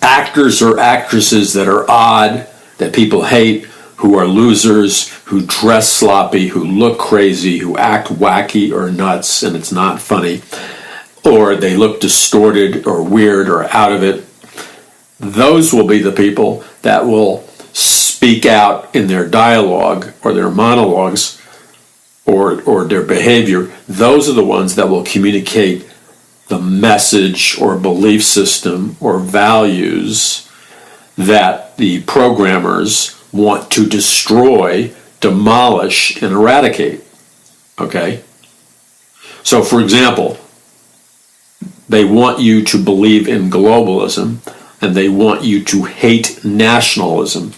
actors or actresses that are odd, that people hate, who are losers, who dress sloppy, who look crazy, who act wacky or nuts and it's not funny, or they look distorted or weird or out of it. Those will be the people that will speak out in their dialogue or their monologues or their behavior. Those are the ones that will communicate the message or belief system or values that the programmers want to destroy, demolish, and eradicate. Okay? So, for example, they want you to believe in globalism, and they want you to hate nationalism.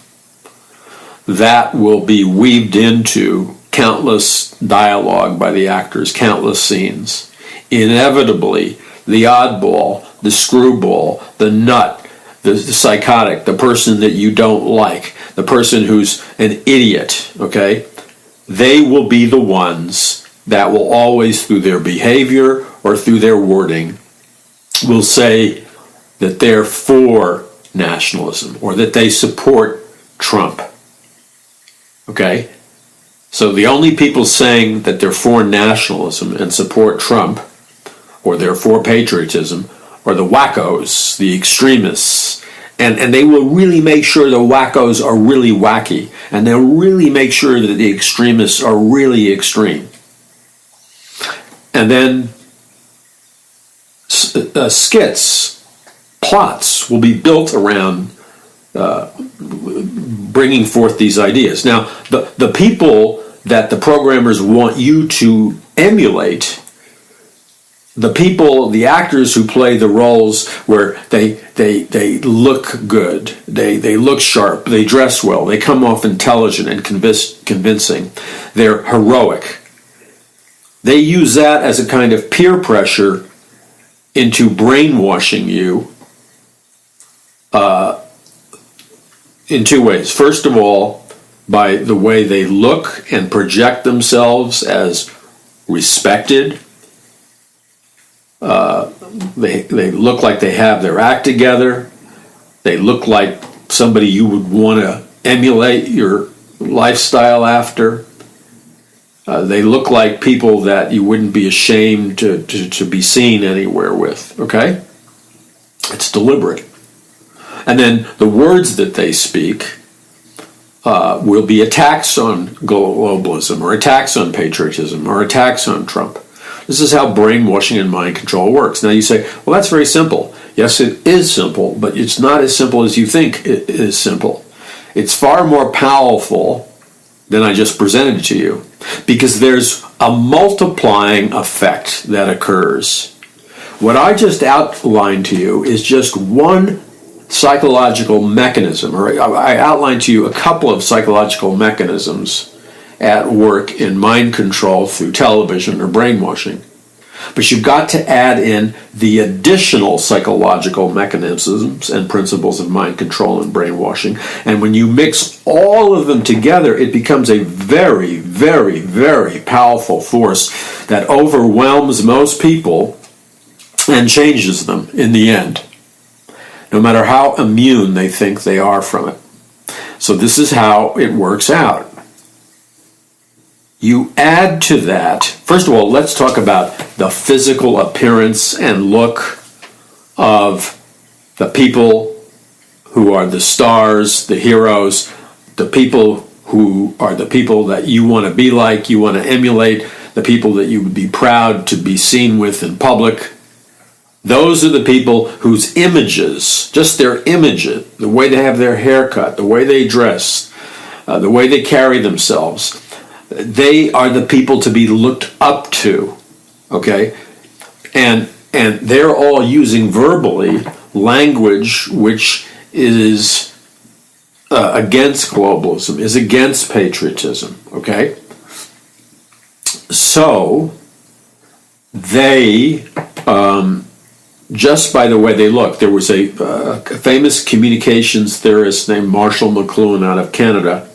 That will be weaved into countless dialogue by the actors, countless scenes. Inevitably, the oddball, the screwball, the nut, the psychotic, the person that you don't like, the person who's an idiot, okay? They will be the ones that will always, through their behavior or through their wording, will say that they're for nationalism or that they support Trump. Okay? So the only people saying that they're for nationalism and support Trump, or they're for patriotism, are the wackos, the extremists. And they will really make sure the wackos are really wacky. And they'll really make sure that the extremists are really extreme. And then skits, plots will be built around bringing forth these ideas. Now, the people that the programmers want you to emulate, the people, the actors who play the roles where they look good, they look sharp, they dress well, they come off intelligent and convincing, they're heroic. They use that as a kind of peer pressure into brainwashing you in two ways. First of all, by the way they look and project themselves as respected. They look like they have their act together. They look like somebody you would want to emulate your lifestyle after. They look like people that you wouldn't be ashamed to be seen anywhere with, okay? It's deliberate. And then the words that they speak will be attacks on globalism or attacks on patriotism or attacks on Trump. This is how brainwashing and mind control works. Now you say, well, that's very simple. Yes, it is simple, but it's not as simple as you think it is simple. It's far more powerful than I just presented to you, because there's a multiplying effect that occurs. What I just outlined to you is just one psychological mechanism, or I outlined to you a couple of psychological mechanisms at work in mind control through television or brainwashing. But you've got to add in the additional psychological mechanisms and principles of mind control and brainwashing. And when you mix all of them together, it becomes a very, very, very powerful force that overwhelms most people and changes them in the end. no matter how immune they think they are from it. So this is how it works out. You add to that, first of all, let's talk about the physical appearance and look of the people who are the stars, the heroes, the people who are the people that you want to be like, you want to emulate, the people that you would be proud to be seen with in public. Those are the people whose images, just their images, the way they have their haircut, the way they dress, the way they carry themselves, they are the people to be looked up to, okay? And they're all using verbally language which is against globalism, is against patriotism, okay? So they, just by the way they look, there was a famous communications theorist named Marshall McLuhan out of Canada,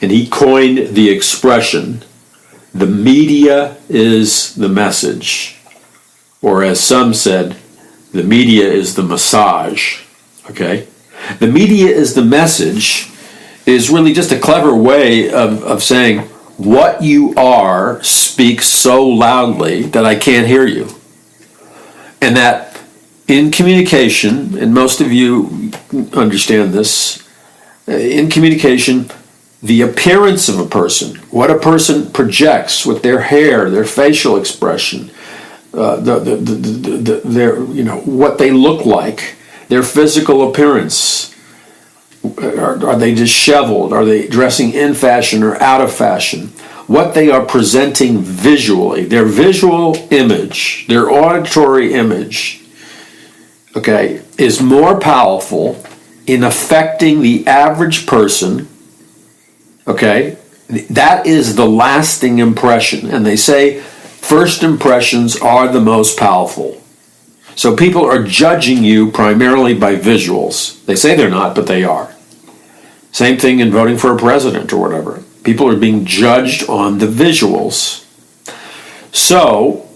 and he coined the expression, the media is the message, or as some said, the media is the massage, okay? The media is the message is really just a clever way of saying what you are speaks so loudly that I can't hear you. And that in communication, and most of you understand this, in communication, the appearance of a person, what a person projects with their hair, their facial expression, their what they look like, their physical appearance. Are they disheveled? Are they dressing in fashion or out of fashion? What they are presenting visually, their visual image, their auditory image, okay, is more powerful in affecting the average person, okay? That is the lasting impression. And they say first impressions are the most powerful. So people are judging you primarily by visuals. They say they're not, but they are. Same thing in voting for a president or whatever. People are being judged on the visuals. So,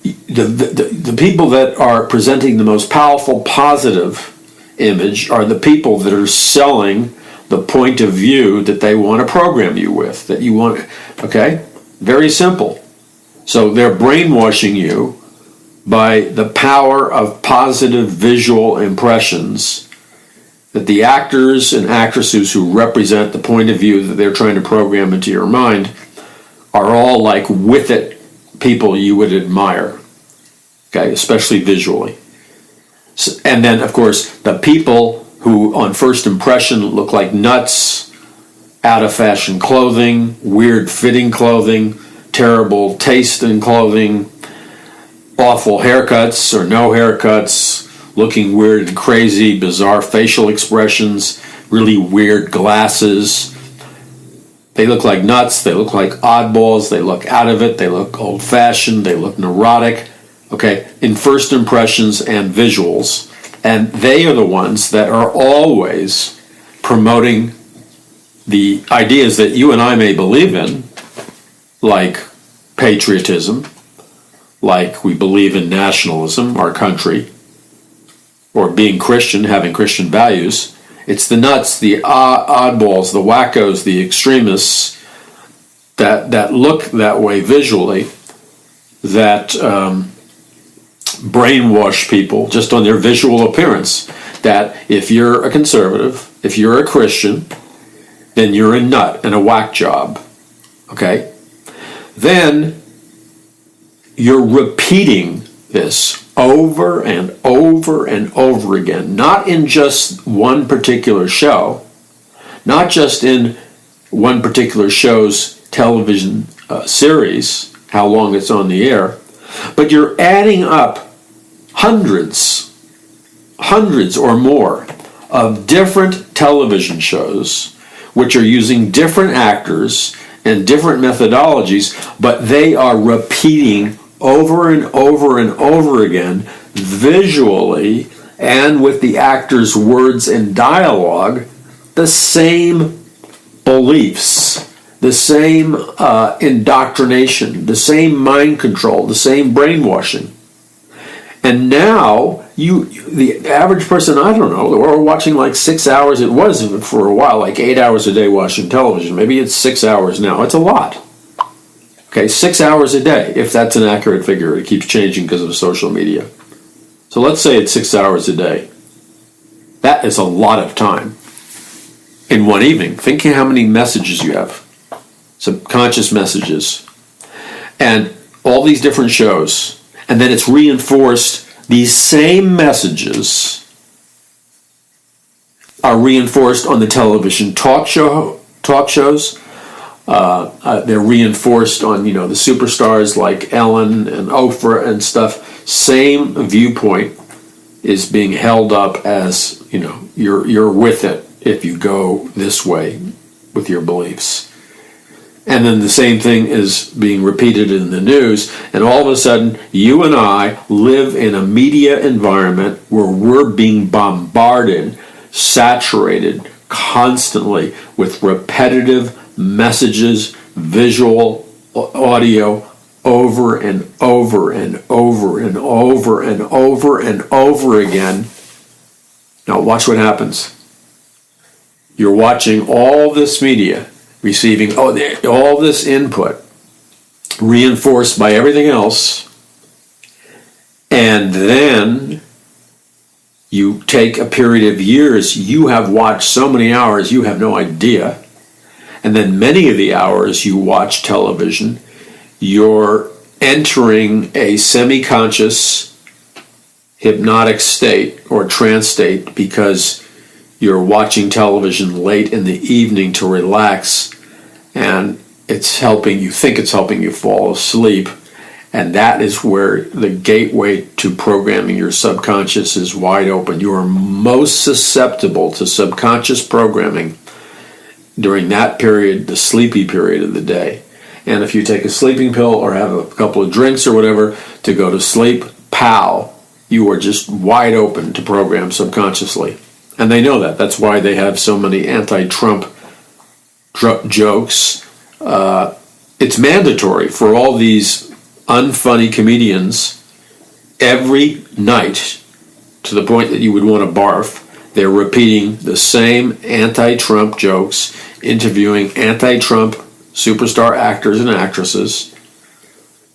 the people that are presenting the most powerful positive image are the people that are selling the point of view that they want to program you with, that you want, okay? Very simple. So they're brainwashing you by the power of positive visual impressions that the actors and actresses who represent the point of view that they're trying to program into your mind are all like with it people you would admire, okay, especially visually. So, and then, of course, the people who on first impression look like nuts, out of fashion clothing, weird fitting clothing, terrible taste in clothing, awful haircuts or no haircuts, looking weird and crazy, bizarre facial expressions, really weird glasses. They look like nuts, they look like oddballs, they look out of it, they look old-fashioned, they look neurotic, okay, in first impressions and visuals. And they are the ones that are always promoting the ideas that you and I may believe in, like patriotism, like we believe in nationalism, our country, or being Christian, having Christian values. It's the nuts, the oddballs, the wackos, the extremists that look that way visually, that brainwash people just on their visual appearance, that if you're a conservative, if you're a Christian, then you're a nut and a whack job, okay? Then you're repeating this over and over and over again, not in just one particular show, not just in one particular show's television series, how long it's on the air, but you're adding up hundreds or more of different television shows which are using different actors and different methodologies, but they are repeating over and over and over again, visually and with the actors' words and dialogue, the same beliefs, the same indoctrination, the same mind control, the same brainwashing. And now, the average person, I don't know, we're watching like 6 hours. It was for a while, like 8 hours a day watching television. Maybe it's 6 hours now. It's a lot. Okay, 6 hours a day, if that's an accurate figure. It keeps changing because of social media. So let's say it's 6 hours a day. That is a lot of time in one evening. Think how many messages you have, subconscious messages, and all these different shows. And then it's reinforced. These same messages are reinforced on the television talk shows. They're reinforced on, the superstars like Ellen and Oprah and stuff. Same viewpoint is being held up as, you're with it if you go this way with your beliefs. And then the same thing is being repeated in the news, and all of a sudden, you and I live in a media environment where we're being bombarded, saturated constantly with repetitive messages, visual, audio, over and over and over and over and over and over again. Now watch what happens. You're watching all this media, receiving all this input, reinforced by everything else, and then you take a period of years. You have watched so many hours, you have no idea. And then many of the hours you watch television, you're entering a semi-conscious hypnotic state or trance state because you're watching television late in the evening to relax, and it's helping you fall asleep. And that is where the gateway to programming your subconscious is wide open. You are most susceptible to subconscious programming during that period, the sleepy period of the day. And if you take a sleeping pill or have a couple of drinks or whatever to go to sleep, you are just wide open to program subconsciously. And they know that. That's why they have so many anti-Trump jokes. It's mandatory for all these unfunny comedians every night, to the point that you would want to barf. They're repeating the same anti-Trump jokes, interviewing anti-Trump superstar actors and actresses,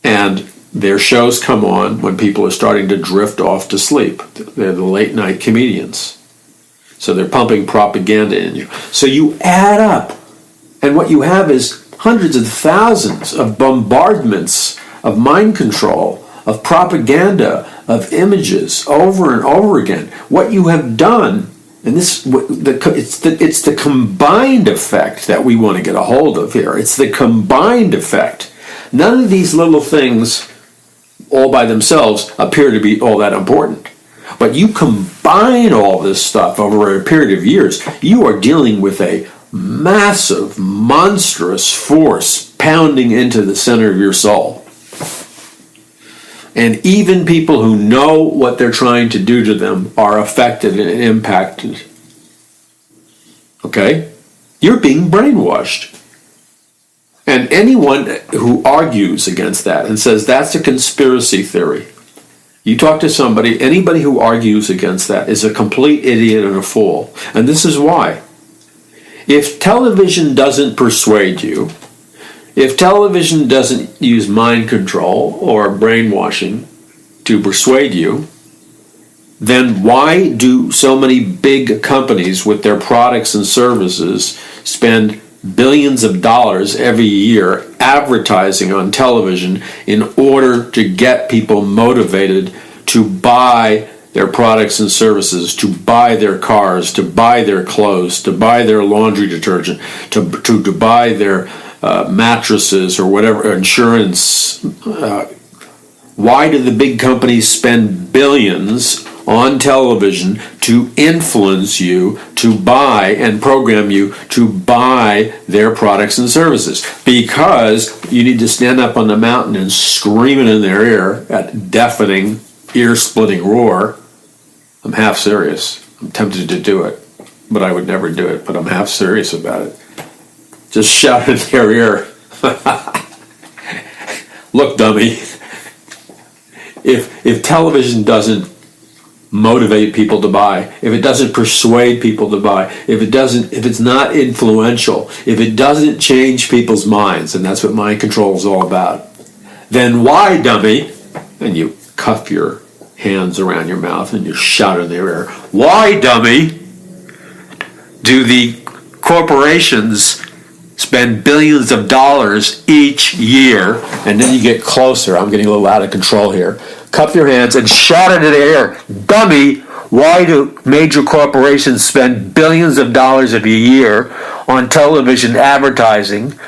and their shows come on when people are starting to drift off to sleep. They're the late night comedians. So they're pumping propaganda in you. So you add up, and what you have is hundreds of thousands of bombardments of mind control, of propaganda, of images over and over again. What you have done, and it's the combined effect that we want to get a hold of here. It's the combined effect. None of these little things all by themselves appear to be all that important. But you combine all this stuff over a period of years, you are dealing with a massive, monstrous force pounding into the center of your soul. And even people who know what they're trying to do to them are affected and impacted. Okay? You're being brainwashed. And anyone who argues against that and says that's a conspiracy theory, you talk to anybody who argues against that is a complete idiot and a fool. And this is why. If television doesn't persuade you, if television doesn't use mind control or brainwashing to persuade you, then why do so many big companies with their products and services spend billions of dollars every year advertising on television in order to get people motivated to buy their products and services, to buy their cars, to buy their clothes, to buy their laundry detergent, to buy their mattresses or whatever, insurance? Why do the big companies spend billions on television to influence you to buy and program you to buy their products and services? Because you need to stand up on the mountain and scream it in their ear at deafening, ear-splitting roar. I'm half serious. I'm tempted to do it, but I would never do it, but I'm half serious about it. Just shout in their ear. Look, dummy. if television doesn't motivate people to buy, if it doesn't persuade people to buy, if it's not influential, if it doesn't change people's minds, and that's what mind control is all about, then why, dummy? And you cuff your hands around your mouth and you shout in their ear, why, dummy, do the corporations spend billions of dollars each year? And then you get closer. I'm getting a little out of control here. Cup your hands and shout into the air, dummy, why do major corporations spend billions of dollars a year on television advertising,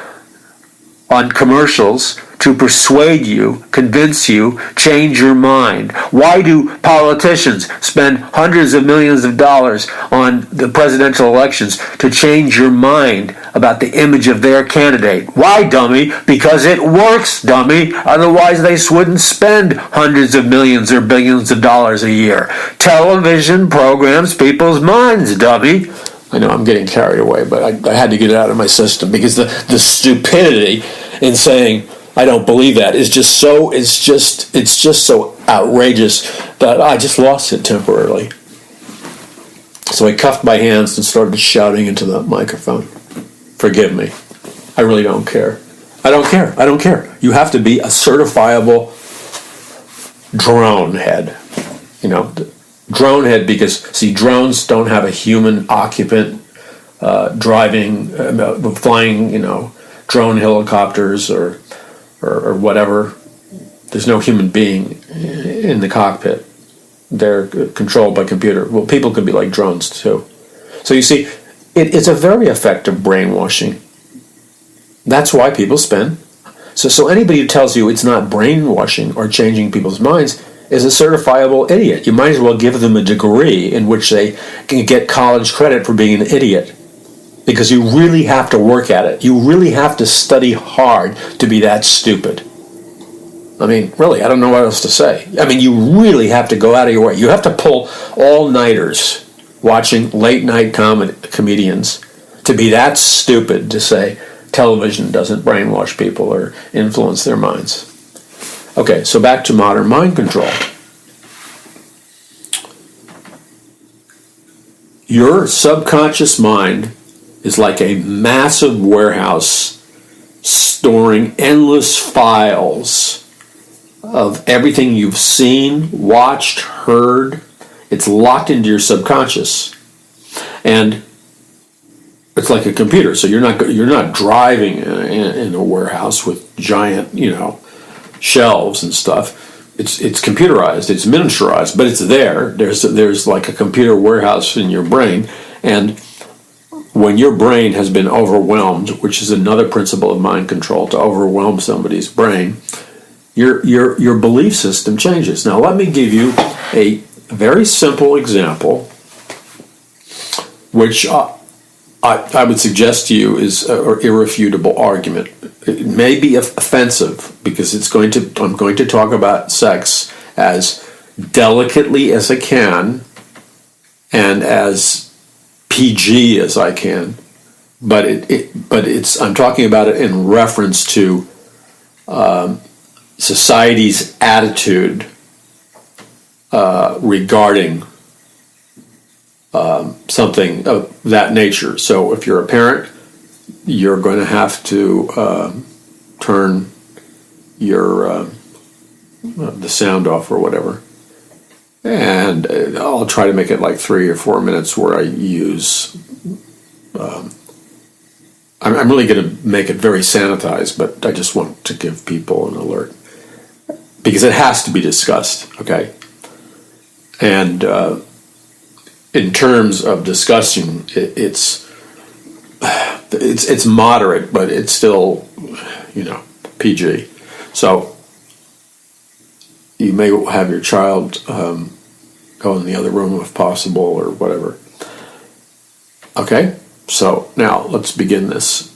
on commercials, to persuade you, convince you, change your mind? Why do politicians spend hundreds of millions of dollars on the presidential elections to change your mind about the image of their candidate? Why, dummy? Because it works, dummy. Otherwise, they wouldn't spend hundreds of millions or billions of dollars a year. Television programs people's minds, dummy. I know I'm getting carried away, but I had to get it out of my system because the stupidity in saying I don't believe that is just so so outrageous that I just lost it temporarily. So I cuffed my hands and started shouting into the microphone. Forgive me. I really don't care. I don't care. You have to be a certifiable drone head. Drone head, because, see, drones don't have a human occupant driving, flying, drone helicopters or whatever. There's no human being in the cockpit. They're controlled by computer. Well, people can be like drones too. So you see, it's a very effective brainwashing. That's why people spend. So anybody who tells you it's not brainwashing or changing people's minds is a certifiable idiot. You might as well give them a degree in which they can get college credit for being an idiot. Because you really have to work at it. You really have to study hard to be that stupid. I mean, really, I don't know what else to say. I mean, you really have to go out of your way. You have to pull all-nighters watching late-night comedians to be that stupid to say television doesn't brainwash people or influence their minds. Okay, so back to modern mind control. Your subconscious mind is like a massive warehouse storing endless files of everything you've seen, watched, heard. It's locked into your subconscious. And it's like a computer, so you're not driving in a warehouse with giant, shelves and stuff. It's computerized, it's miniaturized, but it's there. There's like a computer warehouse in your brain, and when your brain has been overwhelmed, which is another principle of mind control, to overwhelm somebody's brain, your belief system changes. Now, let me give you a very simple example, which I would suggest to you is an irrefutable argument. It may be offensive because I'm going to talk about sex as delicately as I can and as PG as I can, but I'm talking about it in reference to society's attitude regarding something of that nature. So if you're a parent, you're going to have to turn your the sound off or whatever. And I'll try to make it like 3 or 4 minutes where I use... I'm really going to make it very sanitized, but I just want to give people an alert. Because it has to be discussed, okay? And in terms of discussion, it's moderate, but it's still, PG. So you may have your child go in the other room if possible or whatever. Okay, so now let's begin this.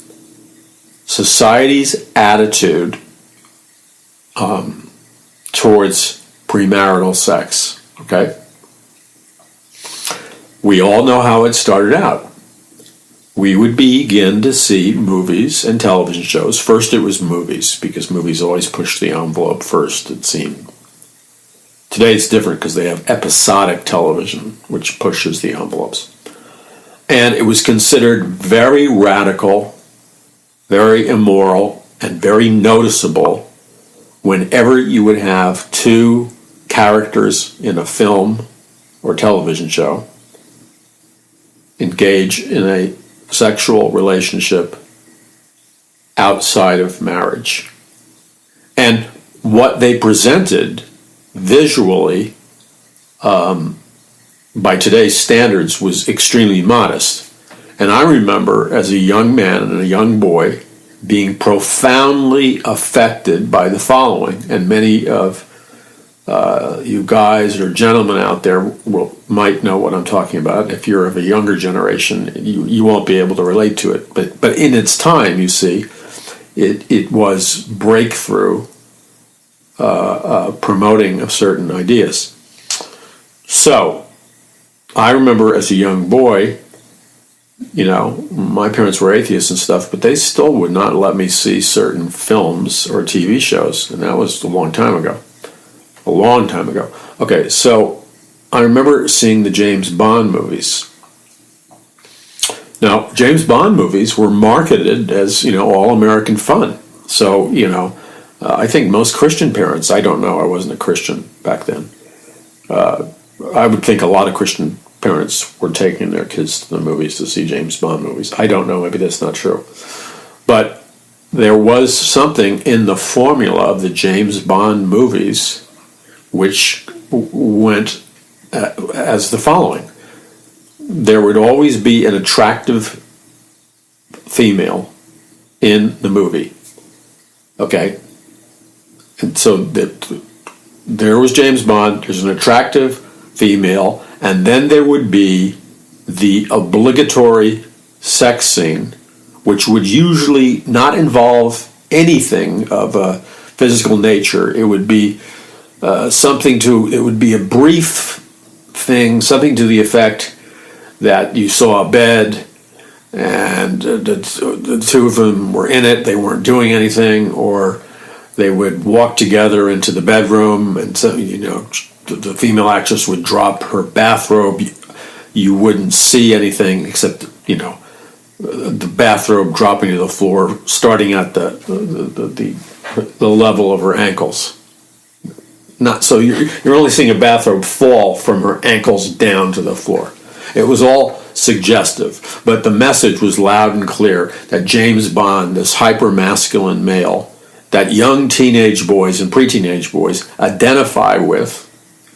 Society's attitude towards premarital sex, okay? We all know how it started out. We would begin to see movies and television shows. First it was movies, because movies always push the envelope first, it seemed. Today it's different because they have episodic television, which pushes the envelopes. And it was considered very radical, very immoral, and very noticeable whenever you would have two characters in a film or television show engage in a sexual relationship outside of marriage. And what they presented visually, by today's standards, was extremely modest. And I remember as a young man and a young boy being profoundly affected by the following, and many of you guys or gentlemen out there might know what I'm talking about. If you're of a younger generation, you won't be able to relate to it. But in its time, you see, it was breakthrough promoting of certain ideas. So, I remember as a young boy, my parents were atheists and stuff, but they still would not let me see certain films or TV shows, and that was a long time ago. Okay, so I remember seeing the James Bond movies. Now, James Bond movies were marketed as, all-American fun. So, I think most Christian parents, I don't know, I wasn't a Christian back then. I would think a lot of Christian parents were taking their kids to the movies to see James Bond movies. I don't know, maybe that's not true. But there was something in the formula of the James Bond movies which went as the following. There would always be an attractive female in the movie. Okay? And so there was James Bond, there's an attractive female, and then there would be the obligatory sex scene, which would usually not involve anything of a physical nature. It would be it would be a brief thing, something to the effect that you saw a bed and the two of them were in it, they weren't doing anything, or they would walk together into the bedroom, and so, the female actress would drop her bathrobe. You wouldn't see anything except, the bathrobe dropping to the floor, starting at the level of her ankles. Not so you're only seeing a bathrobe fall from her ankles down to the floor. It was all suggestive, but the message was loud and clear that James Bond, this hyper-masculine male, that young teenage boys and pre-teenage boys identify with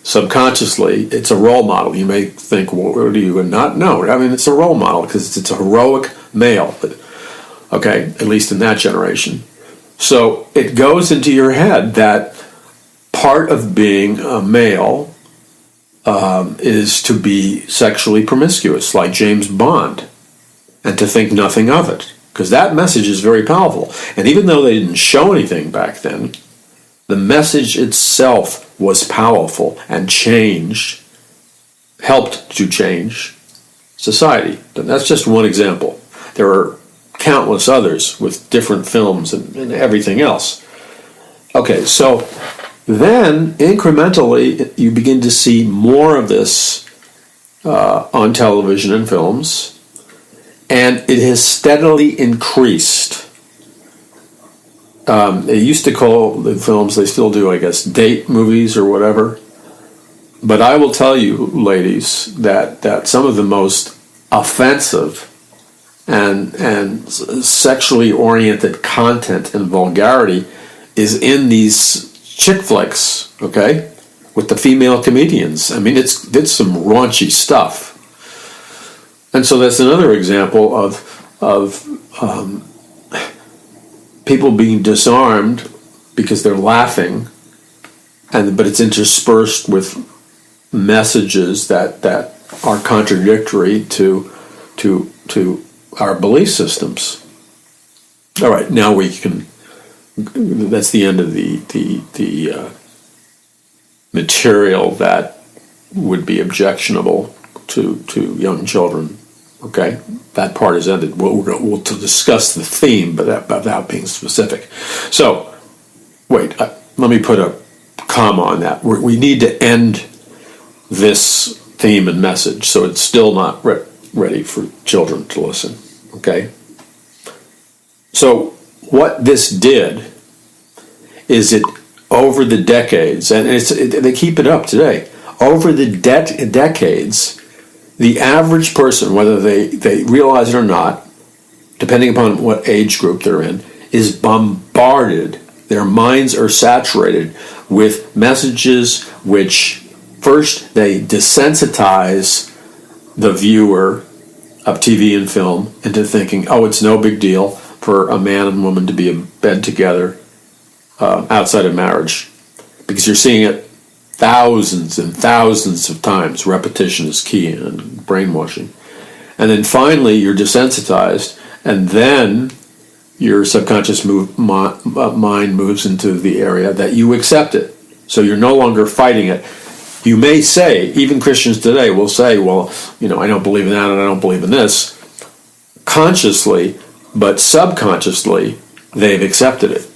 subconsciously. It's a role model. You may think, well, do you not know? I mean, it's a role model because it's a heroic male, okay, at least in that generation. So it goes into your head that part of being a male is to be sexually promiscuous, like James Bond, and to think nothing of it, because that message is very powerful. And even though they didn't show anything back then, the message itself was powerful and helped to change society. And that's just one example. There are countless others with different films and everything else. Okay, so then incrementally you begin to see more of this on television and films, and it has steadily increased. They used to call the films, they still do, I guess, date movies or whatever. But I will tell you, ladies, that some of the most offensive and sexually oriented content and vulgarity is in these chick flicks, okay, with the female comedians. I mean, it's some raunchy stuff. And so that's another example of people being disarmed because they're laughing, but it's interspersed with messages that are contradictory to our belief systems. All right, now we can. That's the end of the material that would be objectionable to young children. Okay, that part is ended. We'll discuss the theme, but without being specific. So, wait. Let me put a comma on that. We need to end this theme and message, so it's still not ready for children to listen. Okay? So what this did is it, over the decades, and they keep it up today, over the decades, the average person, whether they realize it or not, depending upon what age group they're in, is bombarded. Their minds are saturated with messages which, first, they desensitize the viewer of TV and film into thinking, oh, it's no big deal for a man and woman to be in bed together outside of marriage, because you're seeing it thousands and thousands of times. Repetition is key in brainwashing. And then finally you're desensitized, and then your subconscious mind moves into the area that you accept it. So you're no longer fighting it. You may say, even Christians today will say, well, I don't believe in that and I don't believe in this. Consciously, but subconsciously, they've accepted it.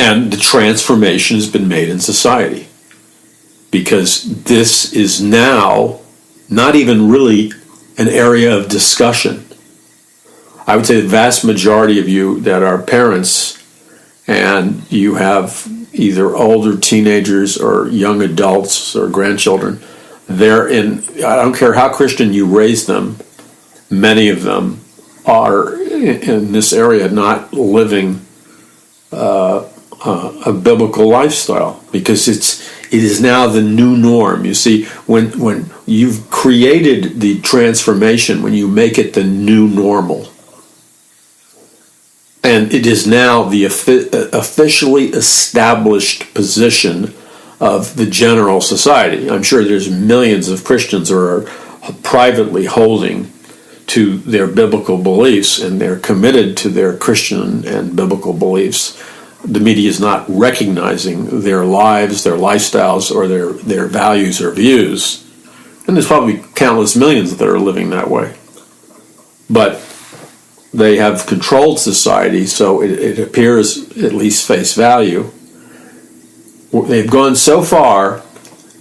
And the transformation has been made in society. Because this is now not even really an area of discussion. I would say the vast majority of you that are parents and you have either older teenagers or young adults or grandchildren, I don't care how Christian you raise them, many of them are in this area not living a biblical lifestyle, because it is now the new norm. You see, when you've created the transformation, when you make it the new normal, and it is now the officially established position of the general society. I'm sure there's millions of Christians who are privately holding to their biblical beliefs, and they're committed to their Christian and biblical beliefs. The media is not recognizing their lives, their lifestyles, or their values or views. And there's probably countless millions that are living that way. But they have controlled society, so it appears, at least face value. They've gone so far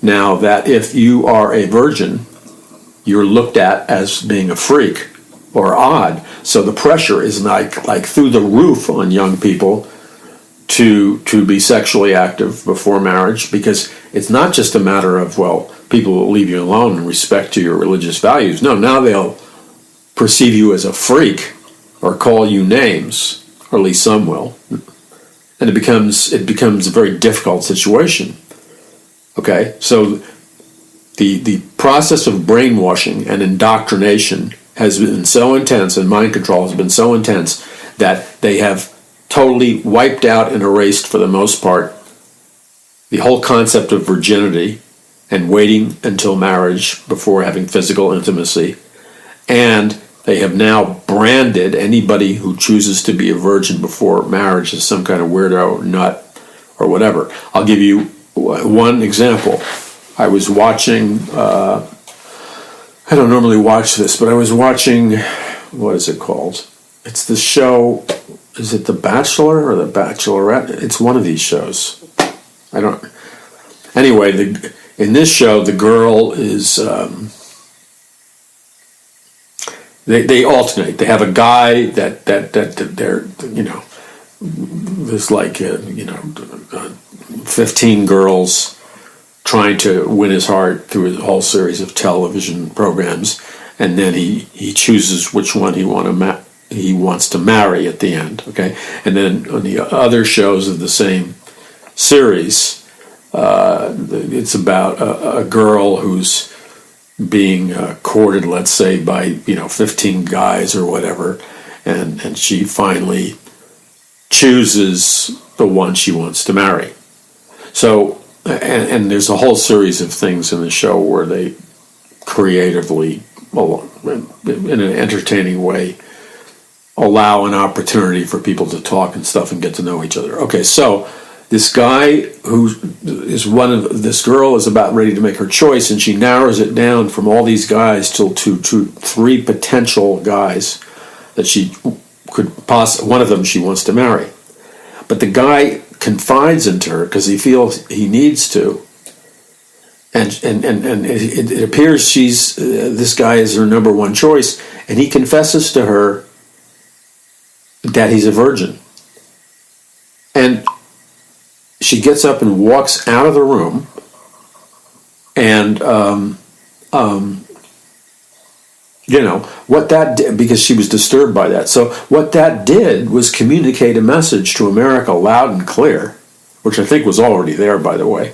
now that if you are a virgin, you're looked at as being a freak or odd. So the pressure is like through the roof on young people to be sexually active before marriage, because it's not just a matter of, well, people will leave you alone in respect to your religious values. No, now they'll perceive you as a freak or call you names, or at least some will. And it becomes a very difficult situation. Okay, so the process of brainwashing and indoctrination has been so intense, and mind control has been so intense, that they have totally wiped out and erased, for the most part, the whole concept of virginity and waiting until marriage before having physical intimacy. And they have now branded anybody who chooses to be a virgin before marriage as some kind of weirdo, nut, or whatever. I'll give you one example. I was watching, I don't normally watch this, but I was watching, what is it called? It's the show, is it The Bachelor or The Bachelorette? It's one of these shows. Anyway, in this show, the girl is, they alternate. They have a guy that they're, there's like, 15 girls trying to win his heart through a whole series of television programs, and then he chooses which one he wants to marry at the end. Okay, and then on the other shows of the same series, it's about a girl who's being courted, let's say, by 15 guys or whatever, and she finally chooses the one she wants to marry. So, and there's a whole series of things in the show where they creatively, in an entertaining way, allow an opportunity for people to talk and stuff and get to know each other. Okay, so this guy this girl is about ready to make her choice, and she narrows it down from all these guys to 3 potential guys that she could one of them she wants to marry. But the guy confides into her because he feels he needs to. And it appears this guy is her number one choice, and he confesses to her that he's a virgin. And she gets up and walks out of the room, and what that did, because she was disturbed by that. So what that did was communicate a message to America loud and clear, which I think was already there, by the way,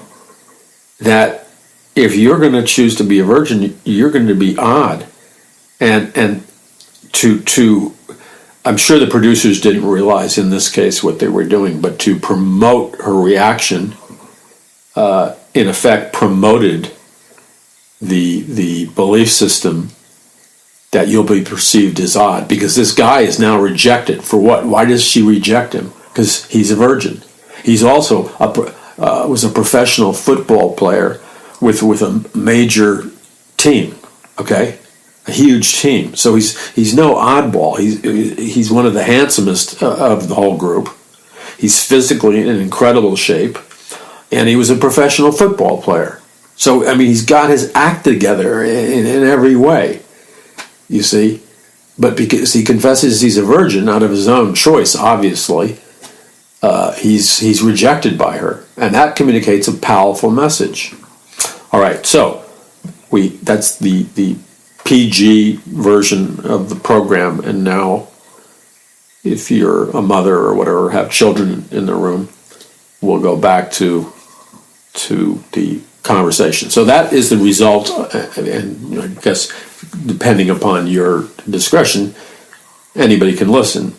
that if you're going to choose to be a virgin, you're going to be odd. And I'm sure the producers didn't realize in this case what they were doing, but to promote her reaction, in effect promoted the belief system that you'll be perceived as odd, because this guy is now rejected. For what? Why does she reject him? Because he's a virgin. He's also was a professional football player with a major team, okay, a huge team. So he's no oddball. He's one of the handsomest of the whole group. He's physically in incredible shape, and he was a professional football player. So I mean, he's got his act together in every way. You see, but because he confesses he's a virgin out of his own choice, obviously, he's rejected by her, and that communicates a powerful message. All right, so that's the PG version of the program, and now, if you're a mother or whatever, have children in the room, we'll go back to the conversation. So that is the result, and I guess depending upon your discretion, anybody can listen,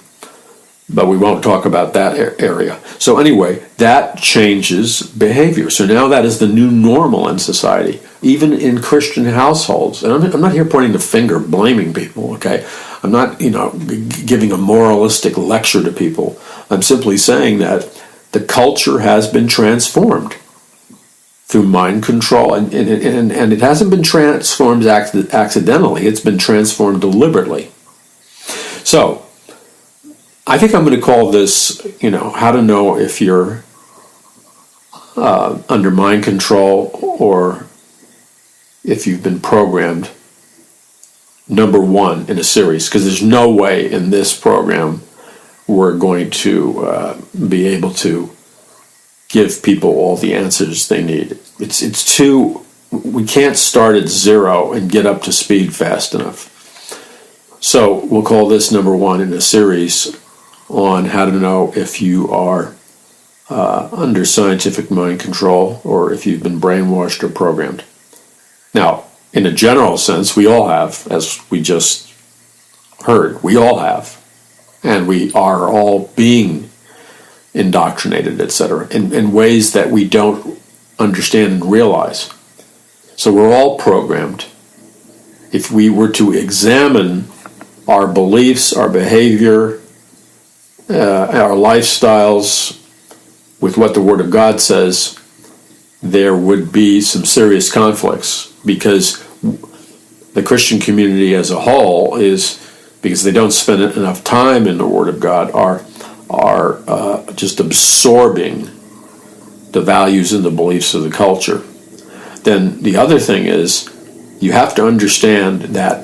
but we won't talk about that area. So anyway, that changes behavior. So now that is the new normal in society, even in Christian households. And I'm not here pointing the finger, blaming people, okay? I'm not, giving a moralistic lecture to people. I'm simply saying that the culture has been transformed through mind control, and it hasn't been transformed accidentally. It's been transformed deliberately. So I think I'm going to call this, how to know if you're under mind control or if you've been programmed, number one in a series, because there's no way in this program we're going to be able to give people all the answers they need. It's too, we can't start at zero and get up to speed fast enough. So we'll call this number one in a series on how to know if you are under scientific mind control or if you've been brainwashed or programmed. Now, in a general sense, we all have, as we just heard, we all have. And we are all being indoctrinated, etc., in ways that we don't understand and realize. So we're all programmed. If we were to examine our beliefs, our behavior, our lifestyles with what the Word of God says, there would be some serious conflicts, because the Christian community as a whole is, because they don't spend enough time in the Word of God, are just absorbing the values and the beliefs of the culture. Then the other thing is, you have to understand that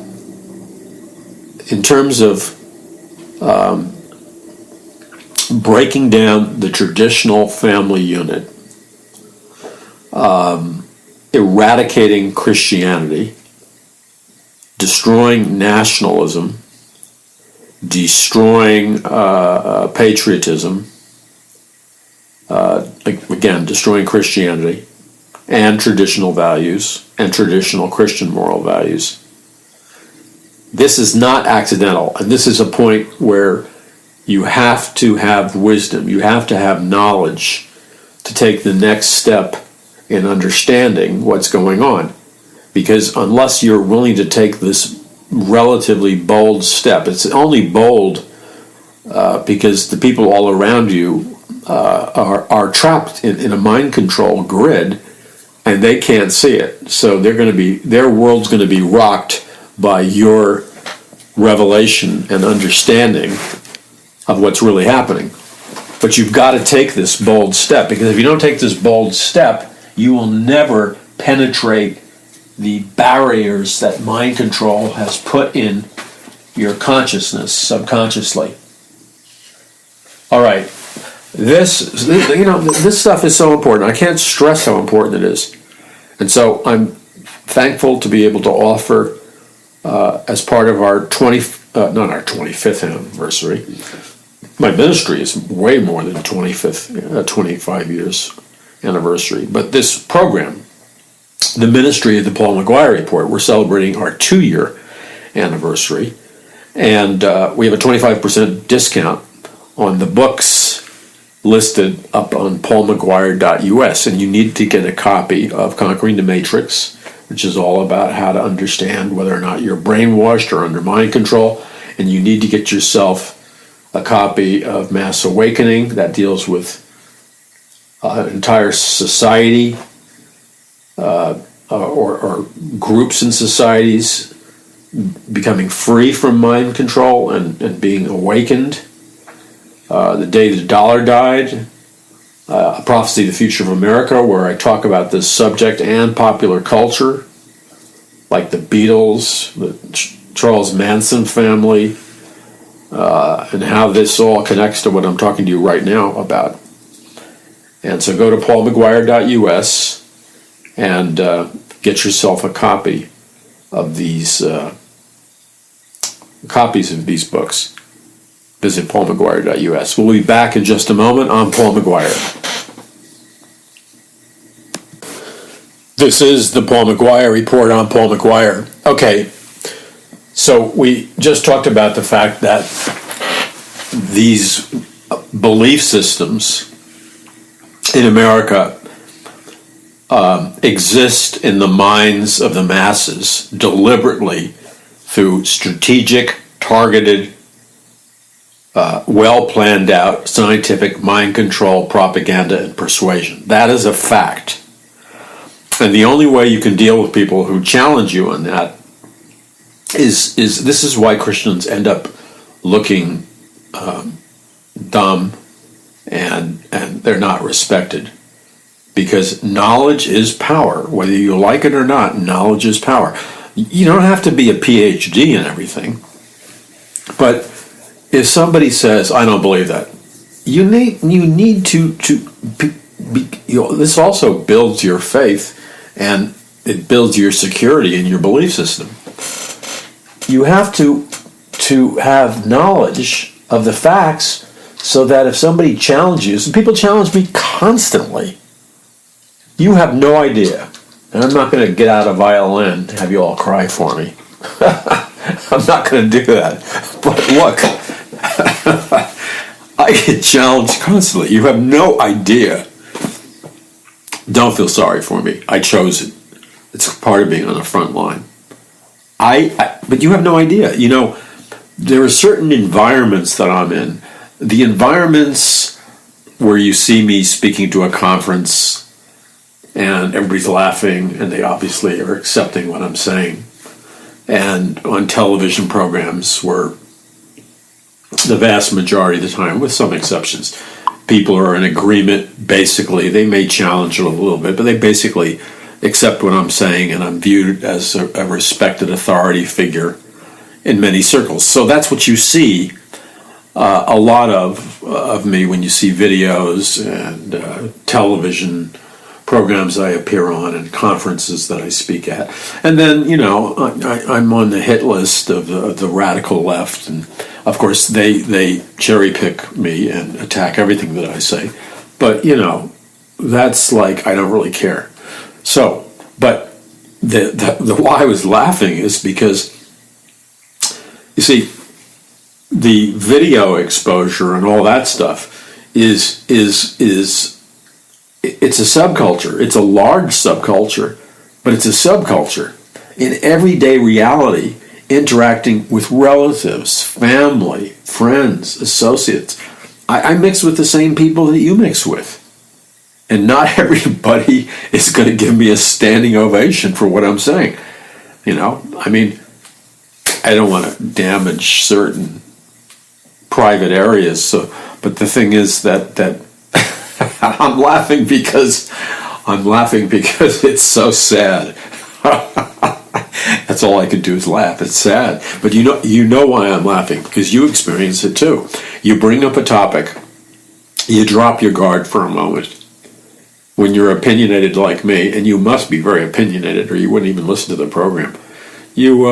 in terms of breaking down the traditional family unit, eradicating Christianity, destroying nationalism, destroying patriotism, again, destroying Christianity and traditional values and traditional Christian moral values. This is not accidental, and this is a point where you have to have wisdom, you have to have knowledge to take the next step in understanding what's going on. Because unless you're willing to take this relatively bold step, it's only bold because the people all around you are trapped in a mind control grid, and they can't see it. So their world's going to be rocked by your revelation and understanding of what's really happening. But you've got to take this bold step, because if you don't take this bold step, you will never penetrate the barriers that mind control has put in your consciousness subconsciously. All right, this stuff is so important. I can't stress how important it is, and so I'm thankful to be able to offer, as part of our 25th anniversary. My ministry is way more than 25 years anniversary, but this program, the ministry of the Paul McGuire Report, we're celebrating our 2-year anniversary, and we have a 25% discount on the books listed up on paulmcguire.us, and you need to get a copy of Conquering the Matrix, which is all about how to understand whether or not you're brainwashed or under mind control, and you need to get yourself a copy of Mass Awakening that deals with an entire society, or groups in societies becoming free from mind control and being awakened. The Day the Dollar Died, A Prophecy of the Future of America, where I talk about this subject and popular culture, like the Beatles, the Charles Manson family, and how this all connects to what I'm talking to you right now about. And so go to paulmcguire.us and get yourself a copy of these copies of these books. Visit paulmcguire.us. We'll be back in just a moment. I'm Paul McGuire. This is the Paul McGuire Report. I'm Paul McGuire. Okay, so we just talked about the fact that these belief systems in America exist in the minds of the masses deliberately through strategic, targeted, well planned out scientific mind control, propaganda, and persuasion. That is a fact. And the only way you can deal with people who challenge you on that is this is why Christians end up looking dumb and they're not respected. Because knowledge is power. Whether you like it or not, knowledge is power. You don't have to be a PhD in everything. But if somebody says, I don't believe that, you need to this also builds your faith, and it builds your security in your belief system. You have to have knowledge of the facts so that if somebody challenges, and people challenge me constantly, you have no idea. And I'm not going to get out a violin and have you all cry for me. I'm not going to do that. But look, I get challenged constantly. You have no idea. Don't feel sorry for me. I chose it. It's part of being on the front line. But you have no idea. You know, there are certain environments that I'm in. The environments where you see me speaking to a conference and everybody's laughing and they obviously are accepting what I'm saying. And on television programs where the vast majority of the time, with some exceptions, people are in agreement, basically. They may challenge it a little bit, but they basically accept what I'm saying, and I'm viewed as a respected authority figure in many circles. So that's what you see a lot of me when you see videos and television programs I appear on and conferences that I speak at. And then, you know, I'm on the hit list of the radical left, and of course they cherry pick me and attack everything that I say. But, you know, that's like, I don't really care. So, but the why I was laughing is because, you see, the video exposure and all that stuff is it's a subculture. It's a large subculture, but it's a subculture in everyday reality, interacting with relatives, family, friends, associates. I mix with the same people that you mix with. And not everybody is going to give me a standing ovation for what I'm saying. You know, I mean, I don't want to damage certain private areas, so, But the thing is that I'm laughing because it's so sad. That's all I could do is laugh. It's sad. But you know why I'm laughing, because you experience it too. You bring up a topic, you drop your guard for a moment. When you're opinionated like me, and you must be very opinionated or you wouldn't even listen to the program, you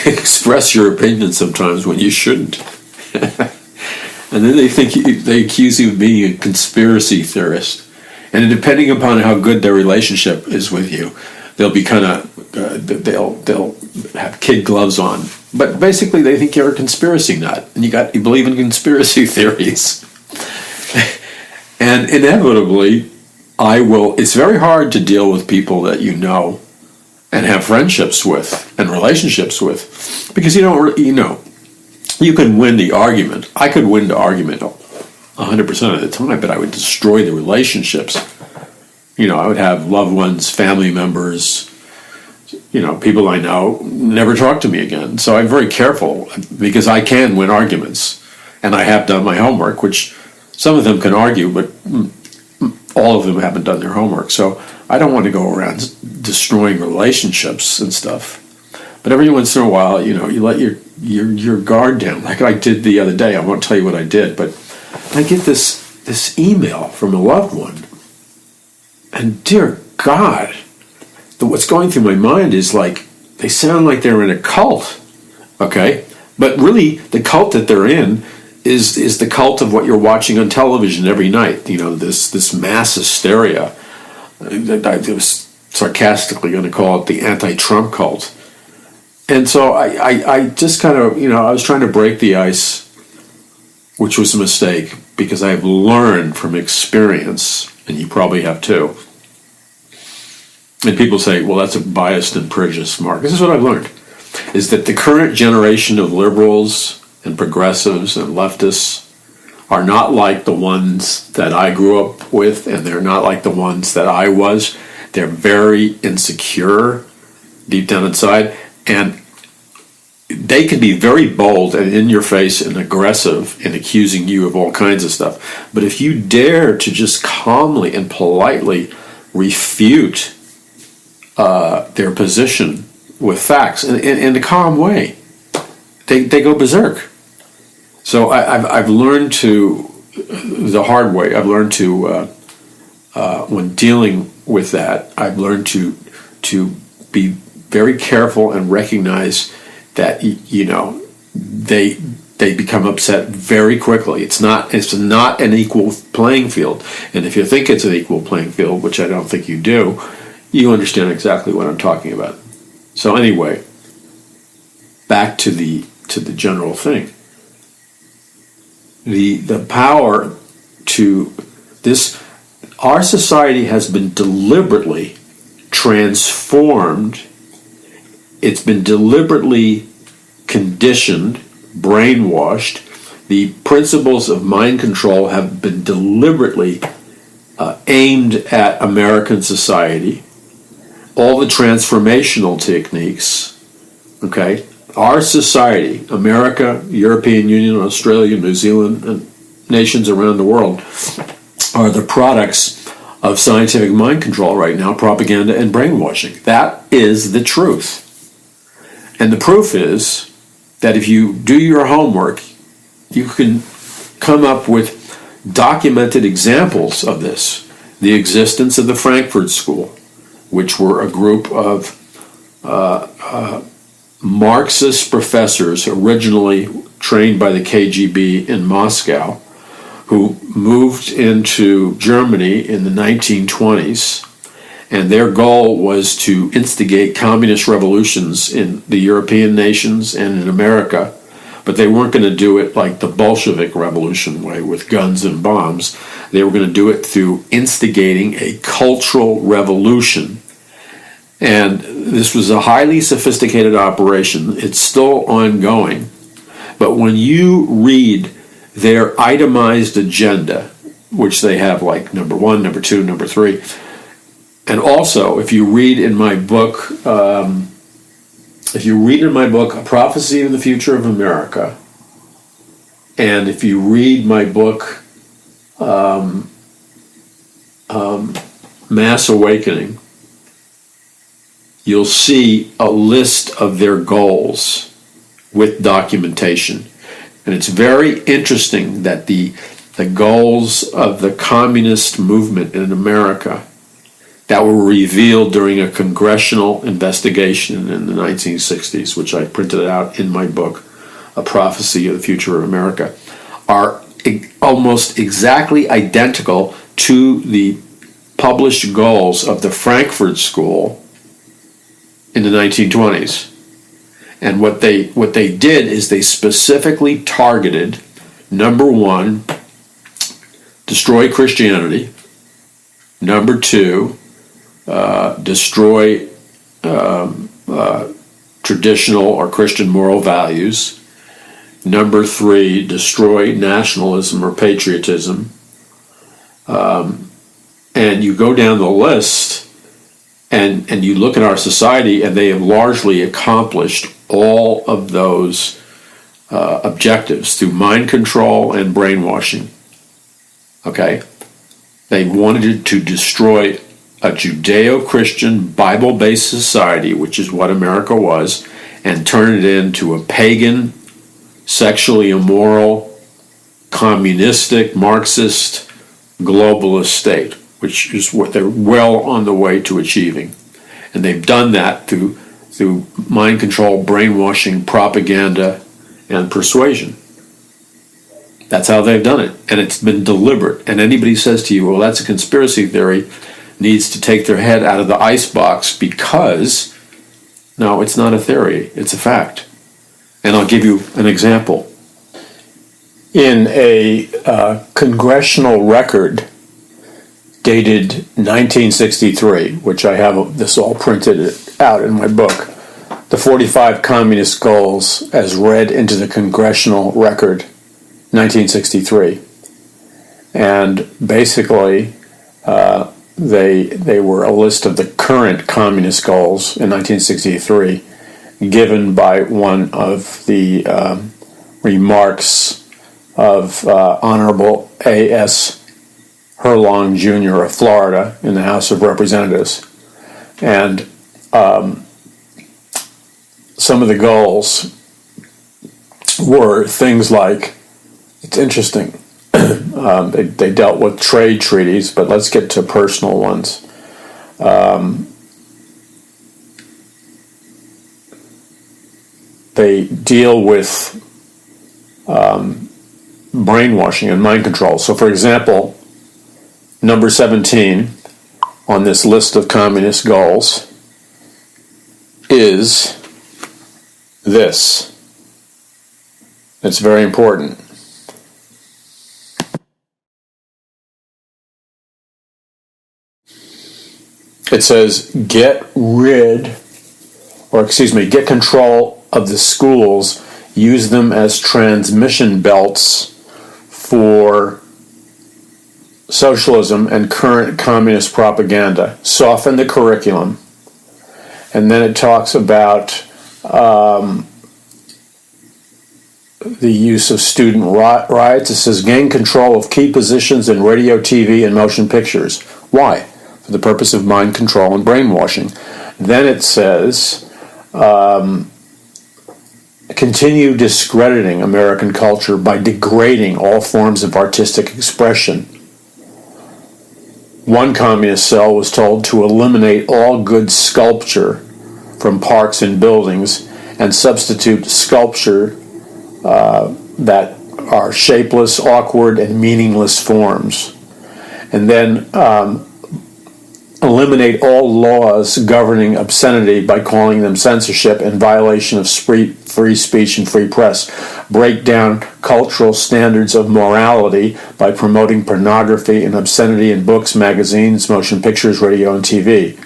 express your opinion sometimes when you shouldn't. And then they accuse you of being a conspiracy theorist. And depending upon how good their relationship is with you, they'll be kind of they'll have kid gloves on. But basically, they think you're a conspiracy nut, and you believe in conspiracy theories. And inevitably, it's very hard to deal with people that you know and have friendships with and relationships with, because you don't you can win the argument. I could win the argument 100% of the time, but I would destroy the relationships. I would have loved ones, family members, people I know never talk to me again. So I'm very careful, because I can win arguments, and I have done my homework, which some of them can argue, but all of them haven't done their homework. So I don't want to go around destroying relationships and stuff. But every once in a while, you let your guard down, like I did the other day. I won't tell you what I did, but I get this email from a loved one, and dear God, what's going through my mind is like, they sound like they're in a cult, okay? But really, the cult that they're in is the cult of what you're watching on television every night. This mass hysteria. I was sarcastically going to call it the anti-Trump cult. And so I just kind of, I was trying to break the ice, which was a mistake, because I've learned from experience, and you probably have too. And people say, well, that's a biased and prejudiced mark. This is what I've learned, is that the current generation of liberals and progressives and leftists are not like the ones that I grew up with, and they're not like the ones that I was. They're very insecure deep down inside, and they can be very bold and in your face and aggressive in accusing you of all kinds of stuff. But if you dare to just calmly and politely refute their position with facts in a calm way, they go berserk. So I've learned the hard way. I've learned to, when dealing with that, I've learned to be very careful and recognize that they become upset very quickly. It's not an equal playing field. And if you think it's an equal playing field, which I don't think you do, you understand exactly what I'm talking about. So anyway, back to the general thing. The power to this, our society has been deliberately transformed. It's been deliberately conditioned, brainwashed. The principles of mind control have been deliberately aimed at American society. All the transformational techniques, okay? Our society, America, European Union, Australia, New Zealand, and nations around the world are the products of scientific mind control right now, propaganda and brainwashing. That is the truth. And the proof is that if you do your homework, you can come up with documented examples of this. The existence of the Frankfurt School, which were a group of Marxist professors originally trained by the KGB in Moscow, who moved into Germany in the 1920s, and their goal was to instigate communist revolutions in the European nations and in America, but they weren't going to do it like the Bolshevik Revolution way with guns and bombs. They were going to do it through instigating a cultural revolution. And this was a highly sophisticated operation. It's still ongoing. But when you read their itemized agenda, which they have like number 1, number 2, number 3, and also if you read in my book, A Prophecy of the Future of America, And if you read my book, Mass Awakening, you'll see a list of their goals with documentation. And it's very interesting that the goals of the communist movement in America that were revealed during a congressional investigation in the 1960s, which I printed out in my book, A Prophecy of the Future of America, are almost exactly identical to the published goals of the Frankfurt School in the 1920s. And what they did is they specifically targeted, number one, destroy Christianity. Number two, destroy traditional or Christian moral values. Number three, destroy nationalism or patriotism. And you go down the list and you look at our society, and they have largely accomplished all of those objectives through mind control and brainwashing. Okay? They wanted to destroy a Judeo-Christian, Bible-based society, which is what America was, and turn it into a pagan, sexually immoral, communistic, Marxist, globalist state, which is what they're well on the way to achieving. And they've done that through mind control, brainwashing, propaganda, and persuasion. That's how they've done it. And it's been deliberate. And anybody says to you, well, that's a conspiracy theory, needs to take their head out of the icebox, because, no, it's not a theory, it's a fact. And I'll give you an example. In a congressional record dated 1963, which I have this all printed out in my book, the 45 Communist Goals as read into the congressional record, 1963. And basically, they were a list of the current communist goals in 1963, given by one of the remarks of Honorable A.S. Herlong Jr. of Florida in the House of Representatives. And some of the goals were things like, it's interesting, they dealt with trade treaties, but let's get to personal ones. They deal with brainwashing and mind control. So, for example, number 17 on this list of communist goals is this. It's very important. It says, get control of the schools, use them as transmission belts for socialism and current communist propaganda. Soften the curriculum. And then it talks about the use of student riots. It says, gain control of key positions in radio, TV, and motion pictures. Why? For the purpose of mind control and brainwashing. Then it says, continue discrediting American culture by degrading all forms of artistic expression. One communist cell was told to eliminate all good sculpture from parks and buildings and substitute sculpture that are shapeless, awkward, and meaningless forms. And then eliminate all laws governing obscenity by calling them censorship and violation of free speech and free press. Break down cultural standards of morality by promoting pornography and obscenity in books, magazines, motion pictures, radio, and TV.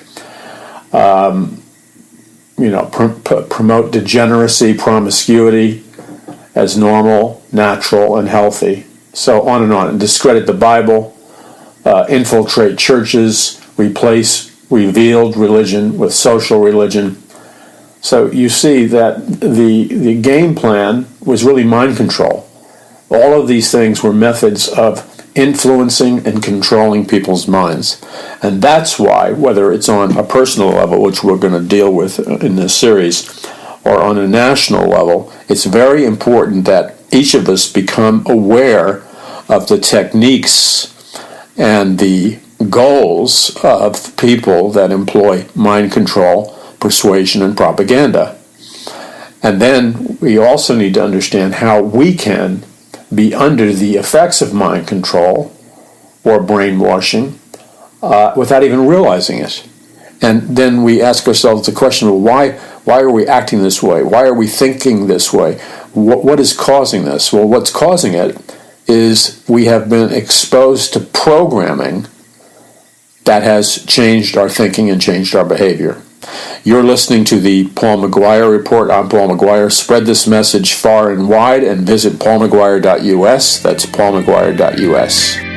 Promote degeneracy, promiscuity as normal, natural, and healthy. So on. And discredit the Bible, infiltrate churches, replace revealed religion with social religion. So you see that the game plan was really mind control. All of these things were methods of influencing and controlling people's minds. And that's why, whether it's on a personal level, which we're going to deal with in this series, or on a national level, it's very important that each of us become aware of the techniques and the goals of people that employ mind control, persuasion, and propaganda. And then we also need to understand how we can be under the effects of mind control or brainwashing without even realizing it. And then we ask ourselves the question, well, why are we acting this way? Why are we thinking this way? What is causing this? Well, what's causing it is we have been exposed to programming that has changed our thinking and changed our behavior. You're listening to the Paul McGuire Report. I'm Paul McGuire. Spread this message far and wide and visit paulmcguire.us. That's paulmcguire.us.